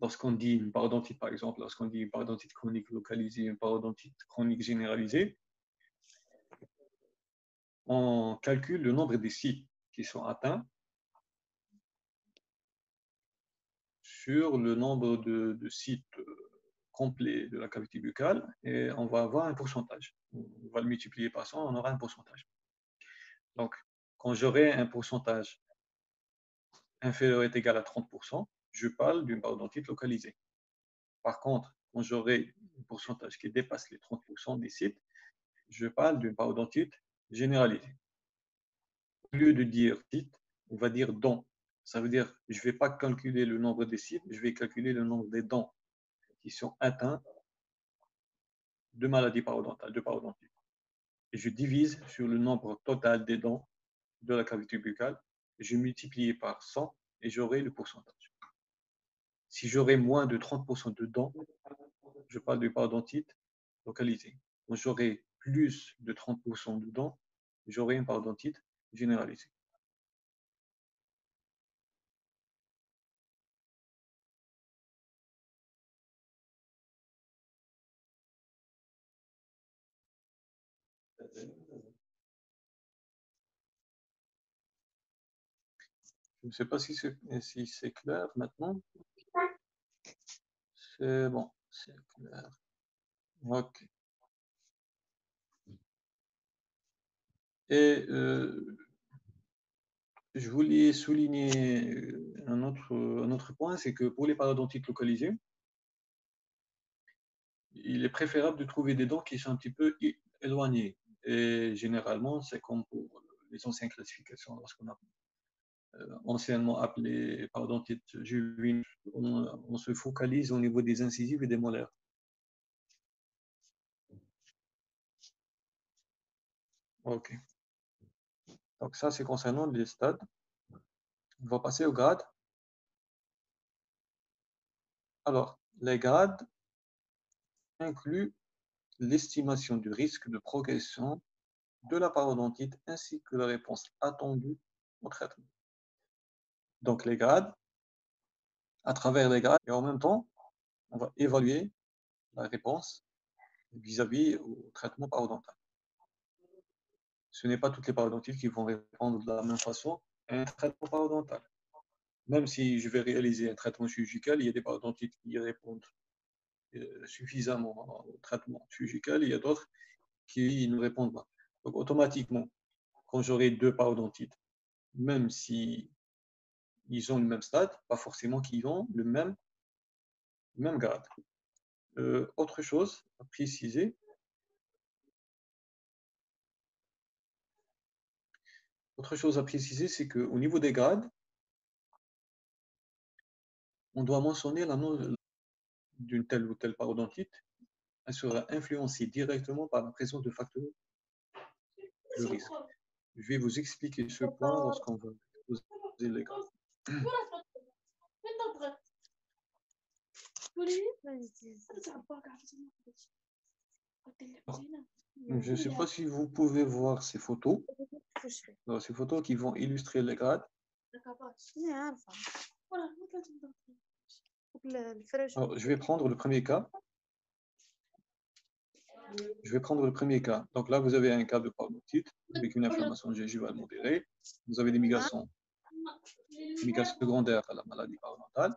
lorsqu'on dit une parodontite, par exemple, lorsqu'on dit une parodontite chronique localisée, une parodontite chronique généralisée, on calcule le nombre des sites qui sont atteints sur le nombre de sites complets de la cavité buccale et on va avoir un pourcentage. On va le multiplier par 100, on aura un pourcentage. Donc, quand j'aurai un pourcentage inférieur est égal à 30%, je parle d'une parodontite localisée. Par contre, quand j'aurai un pourcentage qui dépasse les 30% des sites, je parle d'une parodontite généralisée. Au lieu de dire site, on va dire dent. Ça veut dire je ne vais pas calculer le nombre des sites, je vais calculer le nombre des dents qui sont atteints de maladies parodontales, de parodontite. Et je divise sur le nombre total des dents de la cavité buccale, et je multiplie par 100 et j'aurai le pourcentage. si j'aurais moins de 30% de dents, je parle de parodontite localisée. Quand j'aurais plus de 30% de dents, j'aurais une parodontite généralisée. Je ne sais pas si c'est clair maintenant. C'est bon, c'est clair. Ok. Et je voulais souligner un autre point, c'est que pour les parodontites localisées, il est préférable de trouver des dents qui sont un petit peu éloignées. Et généralement, c'est comme pour les anciennes classifications, lorsqu'on a anciennement appelé parodontite juvénile, on se focalise au niveau des incisives et des molaires. Ok. Donc ça, c'est concernant les stades. On va passer aux grades. Alors, les grades incluent l'estimation du risque de progression de la parodontite ainsi que la réponse attendue au traitement. Donc les grades, à travers les grades, et en même temps, on va évaluer la réponse vis-à-vis au traitement parodontal. Ce n'est pas toutes les parodontites qui vont répondre de la même façon à un traitement parodontal. Même si je vais réaliser un traitement chirurgical, il y a des parodontites qui répondent suffisamment au traitement chirurgical, il y a d'autres qui ne répondent pas. Donc automatiquement, quand j'aurai deux parodontites, même si ils ont le même stade, pas forcément qu'ils ont le même grade. Autre chose à préciser, c'est qu'au niveau des grades, on doit mentionner la notion d'une telle ou telle parodontite. Elle sera influencée directement par la présence de facteurs de risque. Je vais vous expliquer ce point lorsqu'on va poser les grades. Je ne sais pas si vous pouvez voir ces photos. Alors, ces photos qui vont illustrer les grades. Alors, je vais prendre le premier cas. Donc là, vous avez un cas de parodontite avec une inflammation gingivale modérée. Vous avez des migrations secondaires à la maladie parodontale.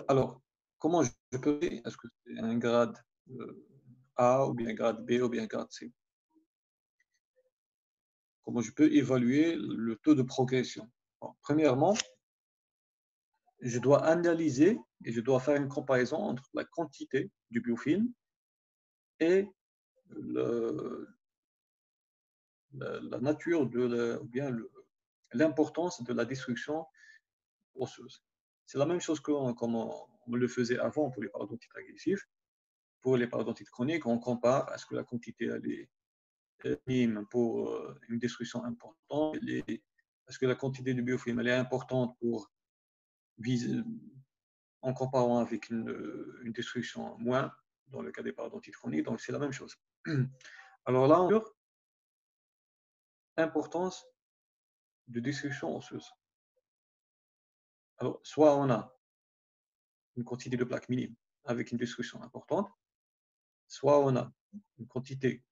Alors, comment je peux... Est-ce que c'est un grade A ou bien grade B ou bien grade C? Comment je peux évaluer le taux de progression? Bon, premièrement, je dois analyser et je dois faire une comparaison entre la quantité du biofilm et la nature ou bien l'importance de la destruction osseuse. C'est la même chose comme on le faisait avant pour les parodontites agressifs. Pour les parodontites chroniques, on compare à ce que la quantité est minime pour une destruction importante, est-ce que la quantité de biofilm elle est importante pour en comparant avec une destruction moins dans le cas des parodontites chroniques, donc c'est la même chose. Alors là, on a importance de destruction osseuse. Alors, soit on a une quantité de plaques minime avec une destruction importante, soit on a une quantité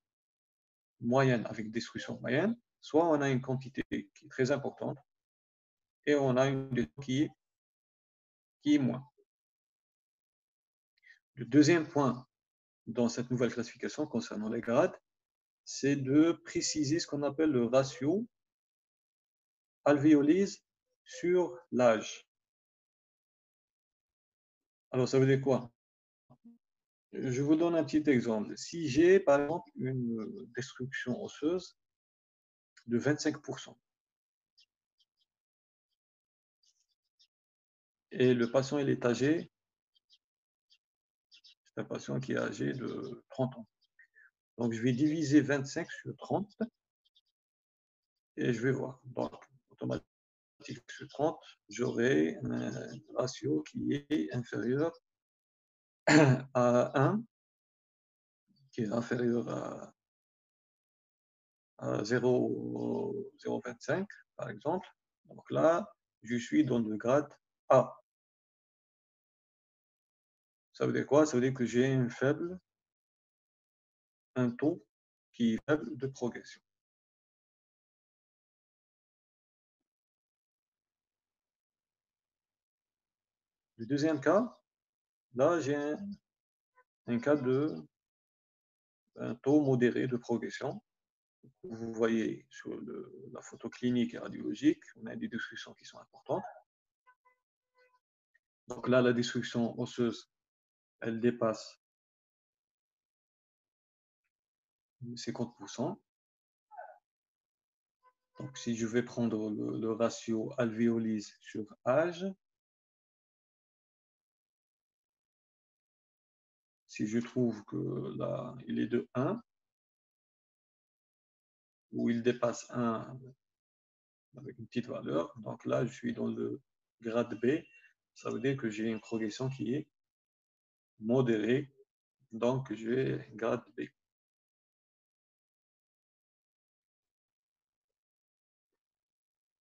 moyenne avec une destruction moyenne, soit on a une quantité qui est très importante et on a une destruction qui est moins. Le deuxième point dans cette nouvelle classification concernant les grades, c'est de préciser ce qu'on appelle le ratio alvéolise sur l'âge. Alors, ça veut dire quoi? Je vous donne un petit exemple. Si j'ai, par exemple, une destruction osseuse de 25%, et le patient il est âgé, c'est un patient qui est âgé de 30 ans. Donc, je vais diviser 25 sur 30. et je vais voir. Donc, automatiquement, sur 30, j'aurai un ratio qui est inférieur à 1, qui est inférieur à 0,25, par exemple. Donc là, je suis dans le grade A. Ça veut dire quoi? Ça veut dire que j'ai un taux qui est faible de progression. Le deuxième cas, là, j'ai un cas de un taux modéré de progression. Vous voyez sur la photo clinique et radiologique, on a des destructions qui sont importantes. Donc là, la destruction osseuse, elle dépasse 50%. Donc si je vais prendre le ratio alvéolyse sur âge, si je trouve que là, il est de 1, ou il dépasse 1 avec une petite valeur, donc là, je suis dans le grade B, ça veut dire que j'ai une progression qui est modérée, donc je vais grade B.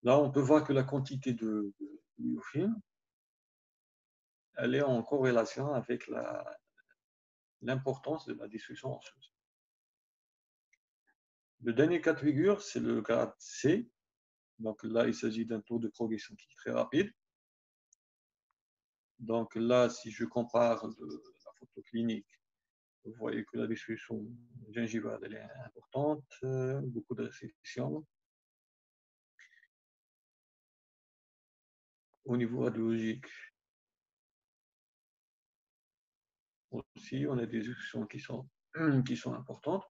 Là, on peut voir que la quantité de myofilm, elle est en corrélation avec l'importance de la destruction osseuse. Le dernier cas de figure, c'est le grade C. Donc là, il s'agit d'un taux de progression qui est très rapide. Donc là, si je compare la photo clinique, vous voyez que la destruction gingivale elle est importante, beaucoup de récessions. Au niveau radiologique aussi, on a des destructions qui sont importantes.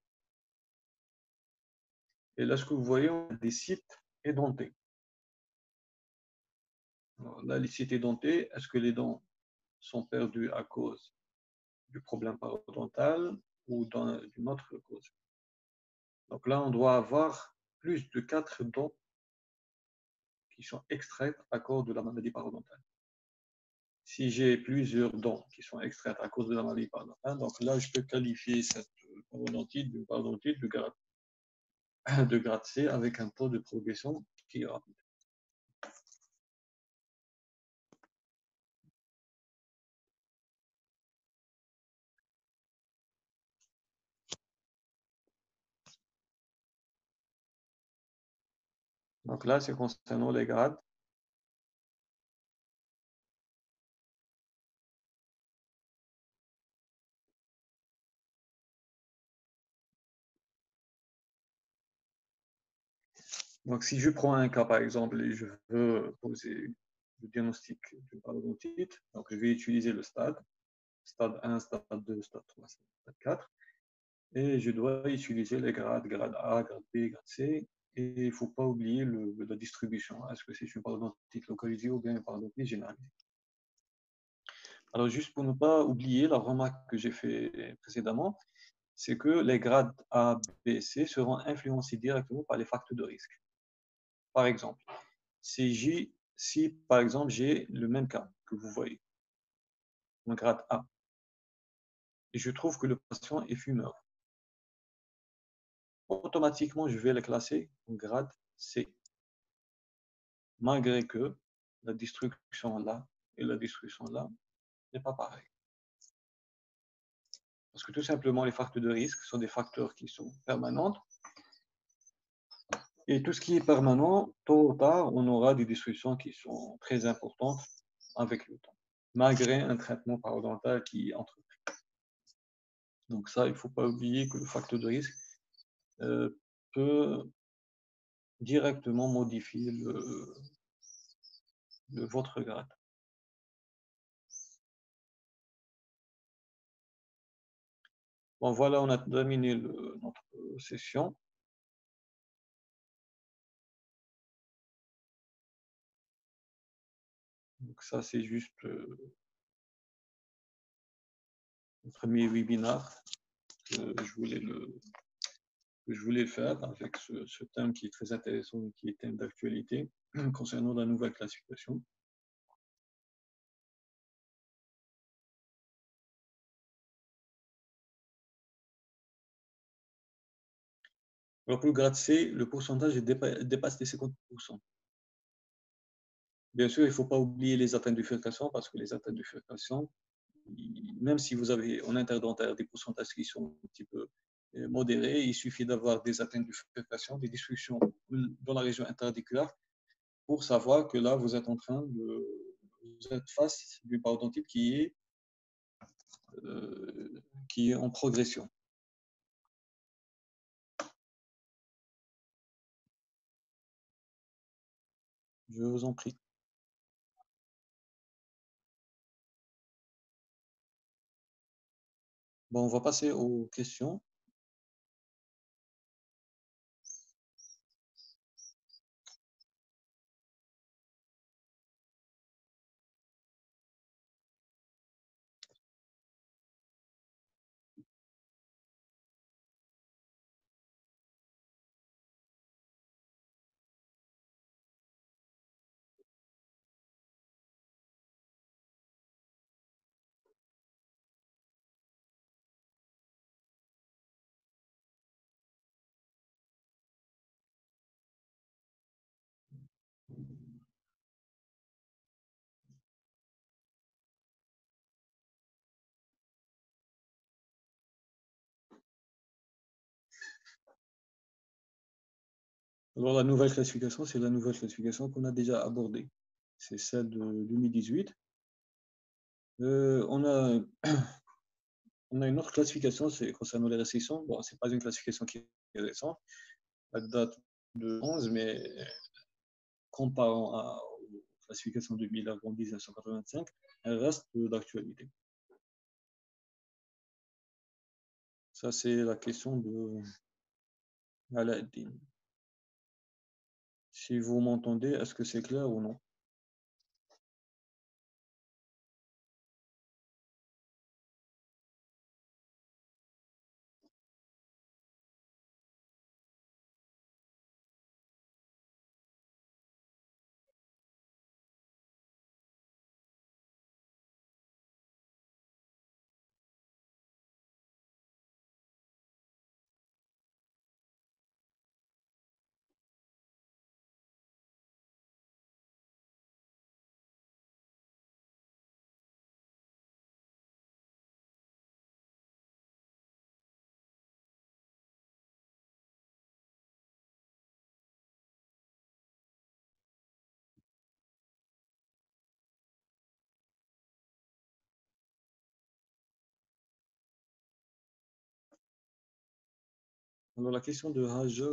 Et là, ce que vous voyez, on a des sites édentés. Alors là, les sites édentés, est-ce que les dents sont perdues à cause du problème parodontal ou d'une autre cause? Donc là, on doit avoir plus de 4 dents qui sont extraites à cause de la maladie parodontale. Si j'ai plusieurs dents qui sont extraites à cause de la maladie parodontale, donc là, je peux qualifier cette parodontite de grade C avec un taux de progression qui est rapide. Donc là, c'est concernant les grades. Donc, si je prends un cas, par exemple, et je veux poser le diagnostic de parodontite, donc je vais utiliser le stade 1, stade 2, stade 3, stade 4, et je dois utiliser les grades, grade A, grade B, grade C, et il ne faut pas oublier la distribution. Est-ce que c'est une parodontite localisée ou bien une parodontite généralisée? Alors, juste pour ne pas oublier la remarque que j'ai faite précédemment, c'est que les grades A, B, C seront influencés directement par les facteurs de risque. Par exemple, si par exemple j'ai le même cas que vous voyez, un grade A, et je trouve que le patient est fumeur, automatiquement je vais le classer en grade C, malgré que la destruction là et la destruction là n'est pas pareil. Parce que tout simplement, les facteurs de risque sont des facteurs qui sont permanents. Et tout ce qui est permanent, tôt ou tard, on aura des destructions qui sont très importantes avec le temps, malgré un traitement parodontal qui est entrepris. Donc ça, il ne faut pas oublier que le facteur de risque peut directement modifier votre grade. Bon, voilà, on a terminé notre session. Donc ça, c'est juste le premier webinaire que je voulais que je voulais faire avec ce thème qui est très intéressant, qui est thème d'actualité, concernant la nouvelle classification. Alors pour le grade C, le pourcentage dépasse les 50%. Bien sûr, il ne faut pas oublier les atteintes de filtration, parce que les atteintes de filtration, même si vous avez en interdentaire des pourcentages qui sont un petit peu modérés, il suffit d'avoir des atteintes de filtration, des destructions dans la région interdiculaire, pour savoir que là, vous êtes en train de... Vous êtes face à une parodontite qui est en progression. Je vous en prie. Bon, on va passer aux questions. Alors, la nouvelle classification, c'est la nouvelle classification qu'on a déjà abordée. C'est celle de 2018. On a une autre classification, c'est concernant les restrictions. Bon, ce n'est pas une classification qui est récente. Elle date de 11, mais comparant à la classification 2000 avant 1985, elle reste d'actualité. Ça, c'est la question de Aladdin. Si vous m'entendez, est-ce que c'est clair ou non? Alors, la question de Hajj,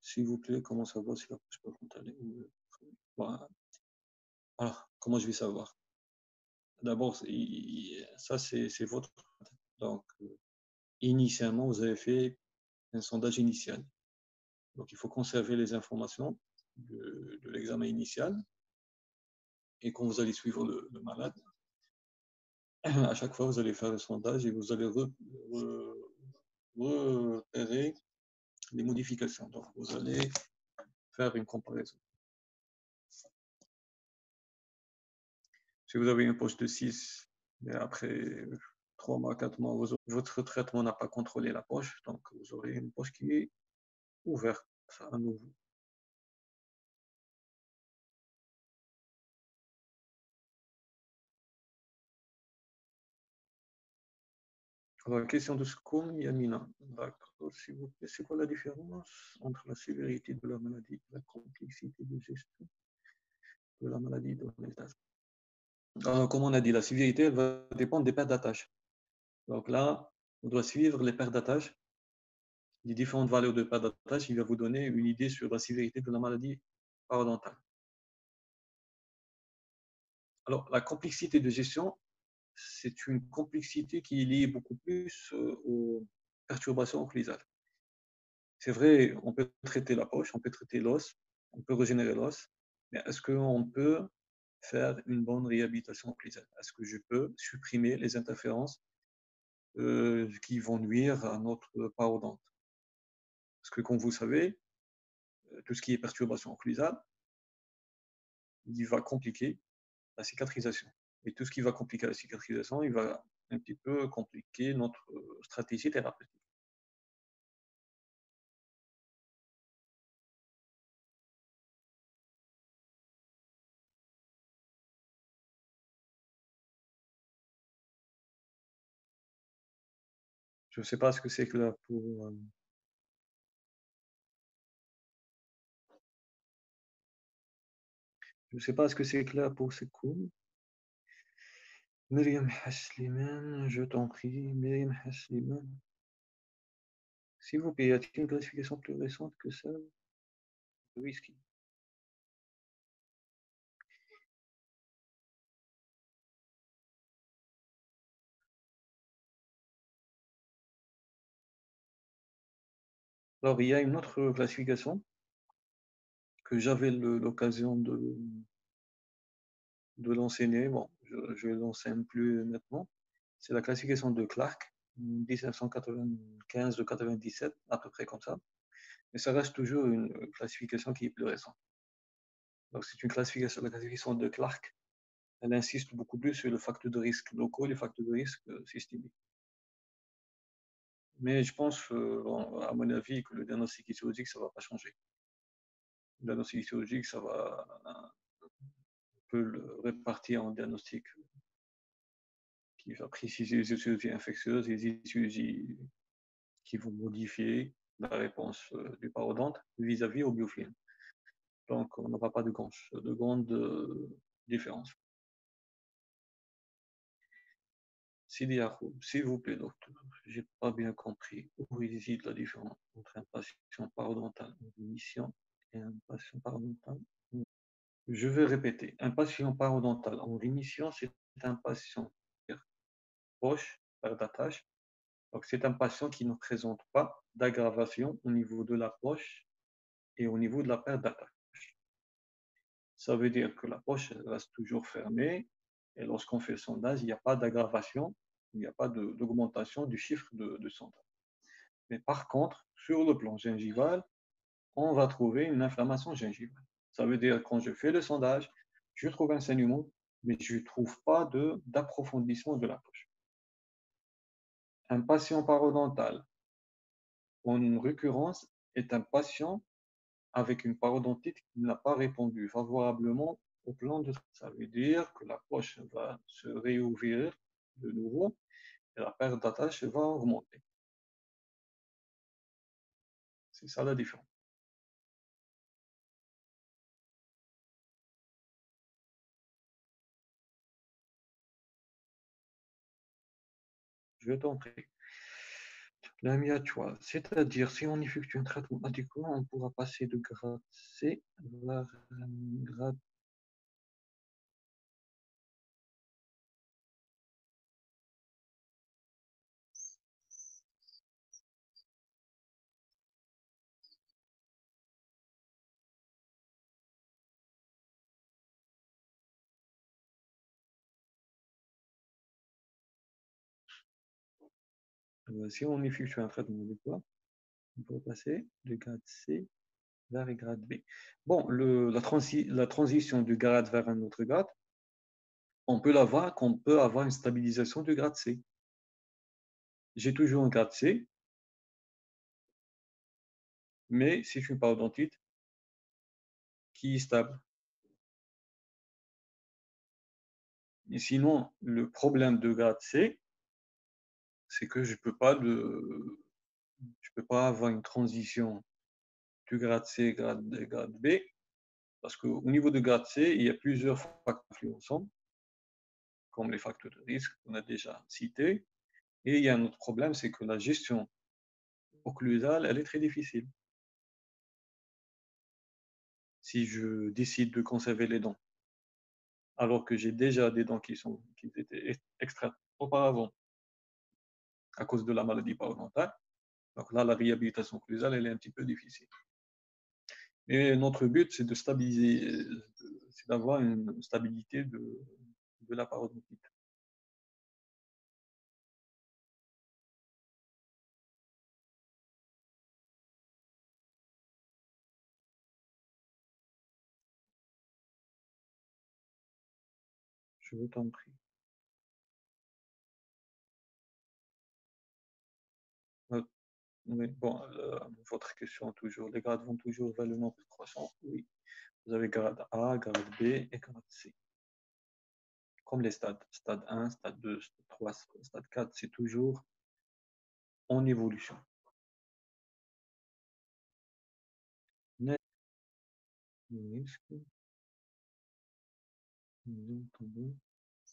s'il vous plaît, comment savoir si la poche peut contaminer? Voilà. Alors, comment je vais savoir? D'abord, ça, c'est votre. Donc, initialement, vous avez fait un sondage initial. Donc, il faut conserver les informations de l'examen initial. Et quand vous allez suivre le malade, à chaque fois, vous allez faire le sondage et vous allez repérer les modifications. Donc, vous allez faire une comparaison. Si vous avez une poche de 6, et après 3 mois, 4 mois, votre traitement n'a pas contrôlé la poche, donc vous aurez une poche qui est ouverte à nouveau. Alors, la question de Scrum, Yamina. D'accord, s'il vous plaît, c'est quoi la différence entre la sévérité de la maladie et la complexité de gestion de la maladie dans les tâches? Alors, comme on a dit, la sévérité, elle va dépendre des paires d'attache. Donc là, on doit suivre les paires d'attache, les différentes valeurs de paires d'attache, il va vous donner une idée sur la sévérité de la maladie parodontale. Alors, la complexité de gestion, c'est une complexité qui est liée beaucoup plus aux perturbations occlusales. C'est vrai, on peut traiter la poche, on peut traiter l'os, on peut régénérer l'os, mais est-ce qu'on peut faire une bonne réhabilitation occlusale? Est-ce que je peux supprimer les interférences qui vont nuire à notre parodonte. Parce que, comme vous savez, tout ce qui est perturbation occlusale, il va compliquer la cicatrisation. Et tout ce qui va compliquer la cicatrisation, il va un petit peu compliquer notre stratégie thérapeutique. Je ne sais pas ce que c'est que là pour... Je ne sais pas ce que c'est que là pour ces cours. Myriam Hasliman, je t'en prie, Myriam Hasliman. S'il vous plaît, y a-t-il une classification plus récente que ça? Whisky. Alors, il y a une autre classification que j'avais l'occasion de l'enseigner. Bon, je ne l'enseigne plus maintenant. C'est la classification de Clark, 1995 ou 97, à peu près comme ça. Mais ça reste toujours une classification qui est plus récente. Donc, c'est une classification, la classification de Clark. Elle insiste beaucoup plus sur le facteur de risque locaux et les facteurs de risque systémiques. Mais je pense, à mon avis, que le diagnostic histologique, ça ne va pas changer. Le diagnostic histologique, ça va on peut le répartir en diagnostic qui va préciser les étiologies infectieuses et les étiologies qui vont modifier la réponse du parodonte vis-à-vis au biofilm. Donc, on n'aura pas de grande différence. S'il vous plaît, docteur, je n'ai pas bien compris où réside la différence entre un patient parodontal en rémission et un patient parodontal. Je vais répéter. Un patient parodontal en rémission, c'est un patient proche, perte d'attache. Donc, c'est un patient qui ne présente pas d'aggravation au niveau de la poche et au niveau de la perte d'attache. Ça veut dire que la poche reste toujours fermée et lorsqu'on fait le sondage, il n'y a pas d'aggravation, il n'y a pas d'augmentation du chiffre de sondage. Mais par contre, sur le plan gingival, on va trouver une inflammation gingivale. Ça veut dire que quand je fais le sondage, je trouve un saignement, mais je ne trouve pas d'approfondissement de la poche. Un patient parodontal en récurrence est un patient avec une parodontite qui n'a pas répondu favorablement au plan de traitement. Ça veut dire que la poche va se réouvrir de nouveau et la perte d'attache va augmenter. C'est ça la différence. Je t'en prie. La miatoire, c'est-à-dire si on effectue un traitement adéquat, on pourra passer de grade C vers grade. Si on effectue un traitement adéquat, on peut passer de grade C vers grade B. Bon, la transition du grade vers un autre grade, on peut l'avoir qu'on peut avoir une stabilisation du grade C. J'ai toujours un grade C, mais c'est une parodontite qui est stable. Et sinon, le problème de grade C, c'est que je peux pas avoir une transition du grade C, grade B, parce qu'au niveau de grade C, il y a plusieurs facteurs influençants, comme les facteurs de risque qu'on a déjà cités. Et il y a un autre problème, c'est que la gestion occlusale, elle est très difficile. Si je décide de conserver les dents, alors que j'ai déjà des dents qui étaient extraites auparavant à cause de la maladie parodontale, donc là, la réhabilitation occlusale, elle est un petit peu difficile. Et notre but, c'est de stabiliser, c'est d'avoir une stabilité de la parodontite. Je vous t'en prie. Oui, bon, votre question toujours, les grades vont toujours vers le nombre croissant. Oui, vous avez grade A, grade B et grade C. Comme les stades, stade 1, stade 2, stade 3, stade 4, c'est toujours en évolution. Des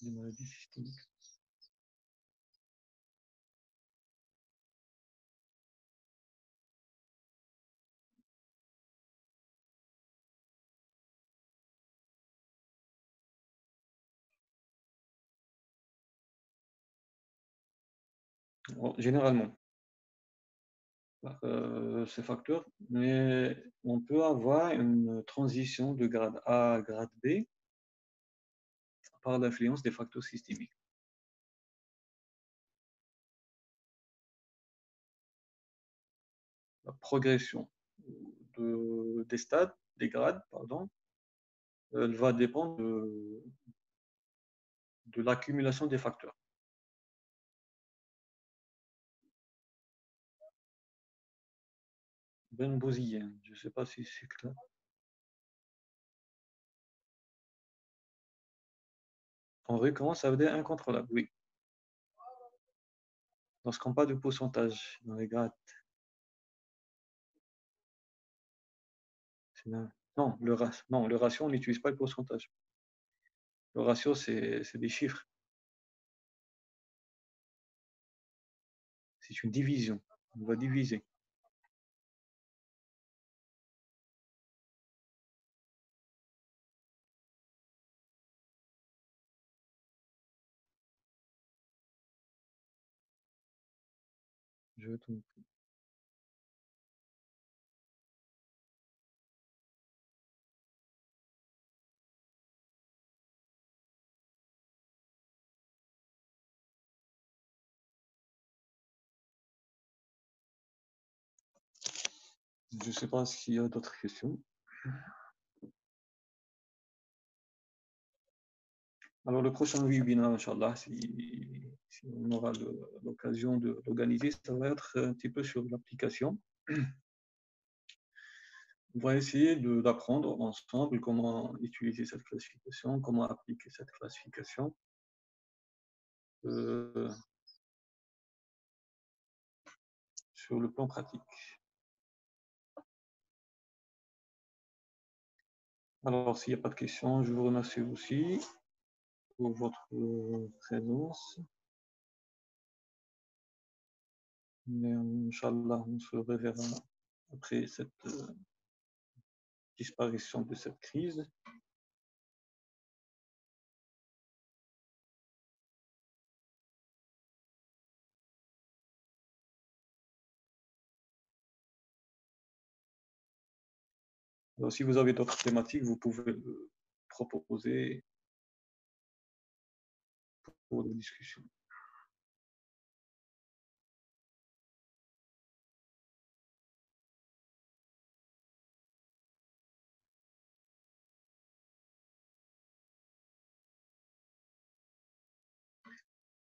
maladies systémiques. Généralement, ces facteurs, mais on peut avoir une transition de grade A à grade B par l'influence des facteurs systémiques. La progression des stades, des grades, pardon, elle va dépendre de l'accumulation des facteurs. Ben Bouzien, je ne sais pas si c'est clair. On recommence, ça veut dire incontrôlable, oui. Lorsqu'on parle de pourcentage dans les grades. Non, le ratio, on n'utilise pas le pourcentage. Le ratio, c'est des chiffres. C'est une division. On va diviser. Je t'en prie. Je ne sais pas s'il y a d'autres questions. Alors, le prochain webinaire, Inch'Allah, si on aura l'occasion de l'organiser, ça va être un petit peu sur l'application. On va essayer d'apprendre ensemble comment utiliser cette classification, comment appliquer cette classification. Sur le plan pratique. Alors, s'il n'y a pas de questions, je vous remercie aussi pour votre présence. Mais Inch'Allah, on se reverra après cette disparition de cette crise. Alors, si vous avez d'autres thématiques, vous pouvez le proposer pour la discussion.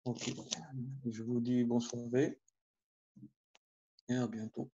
Ok, je vous dis bonne soirée et à bientôt.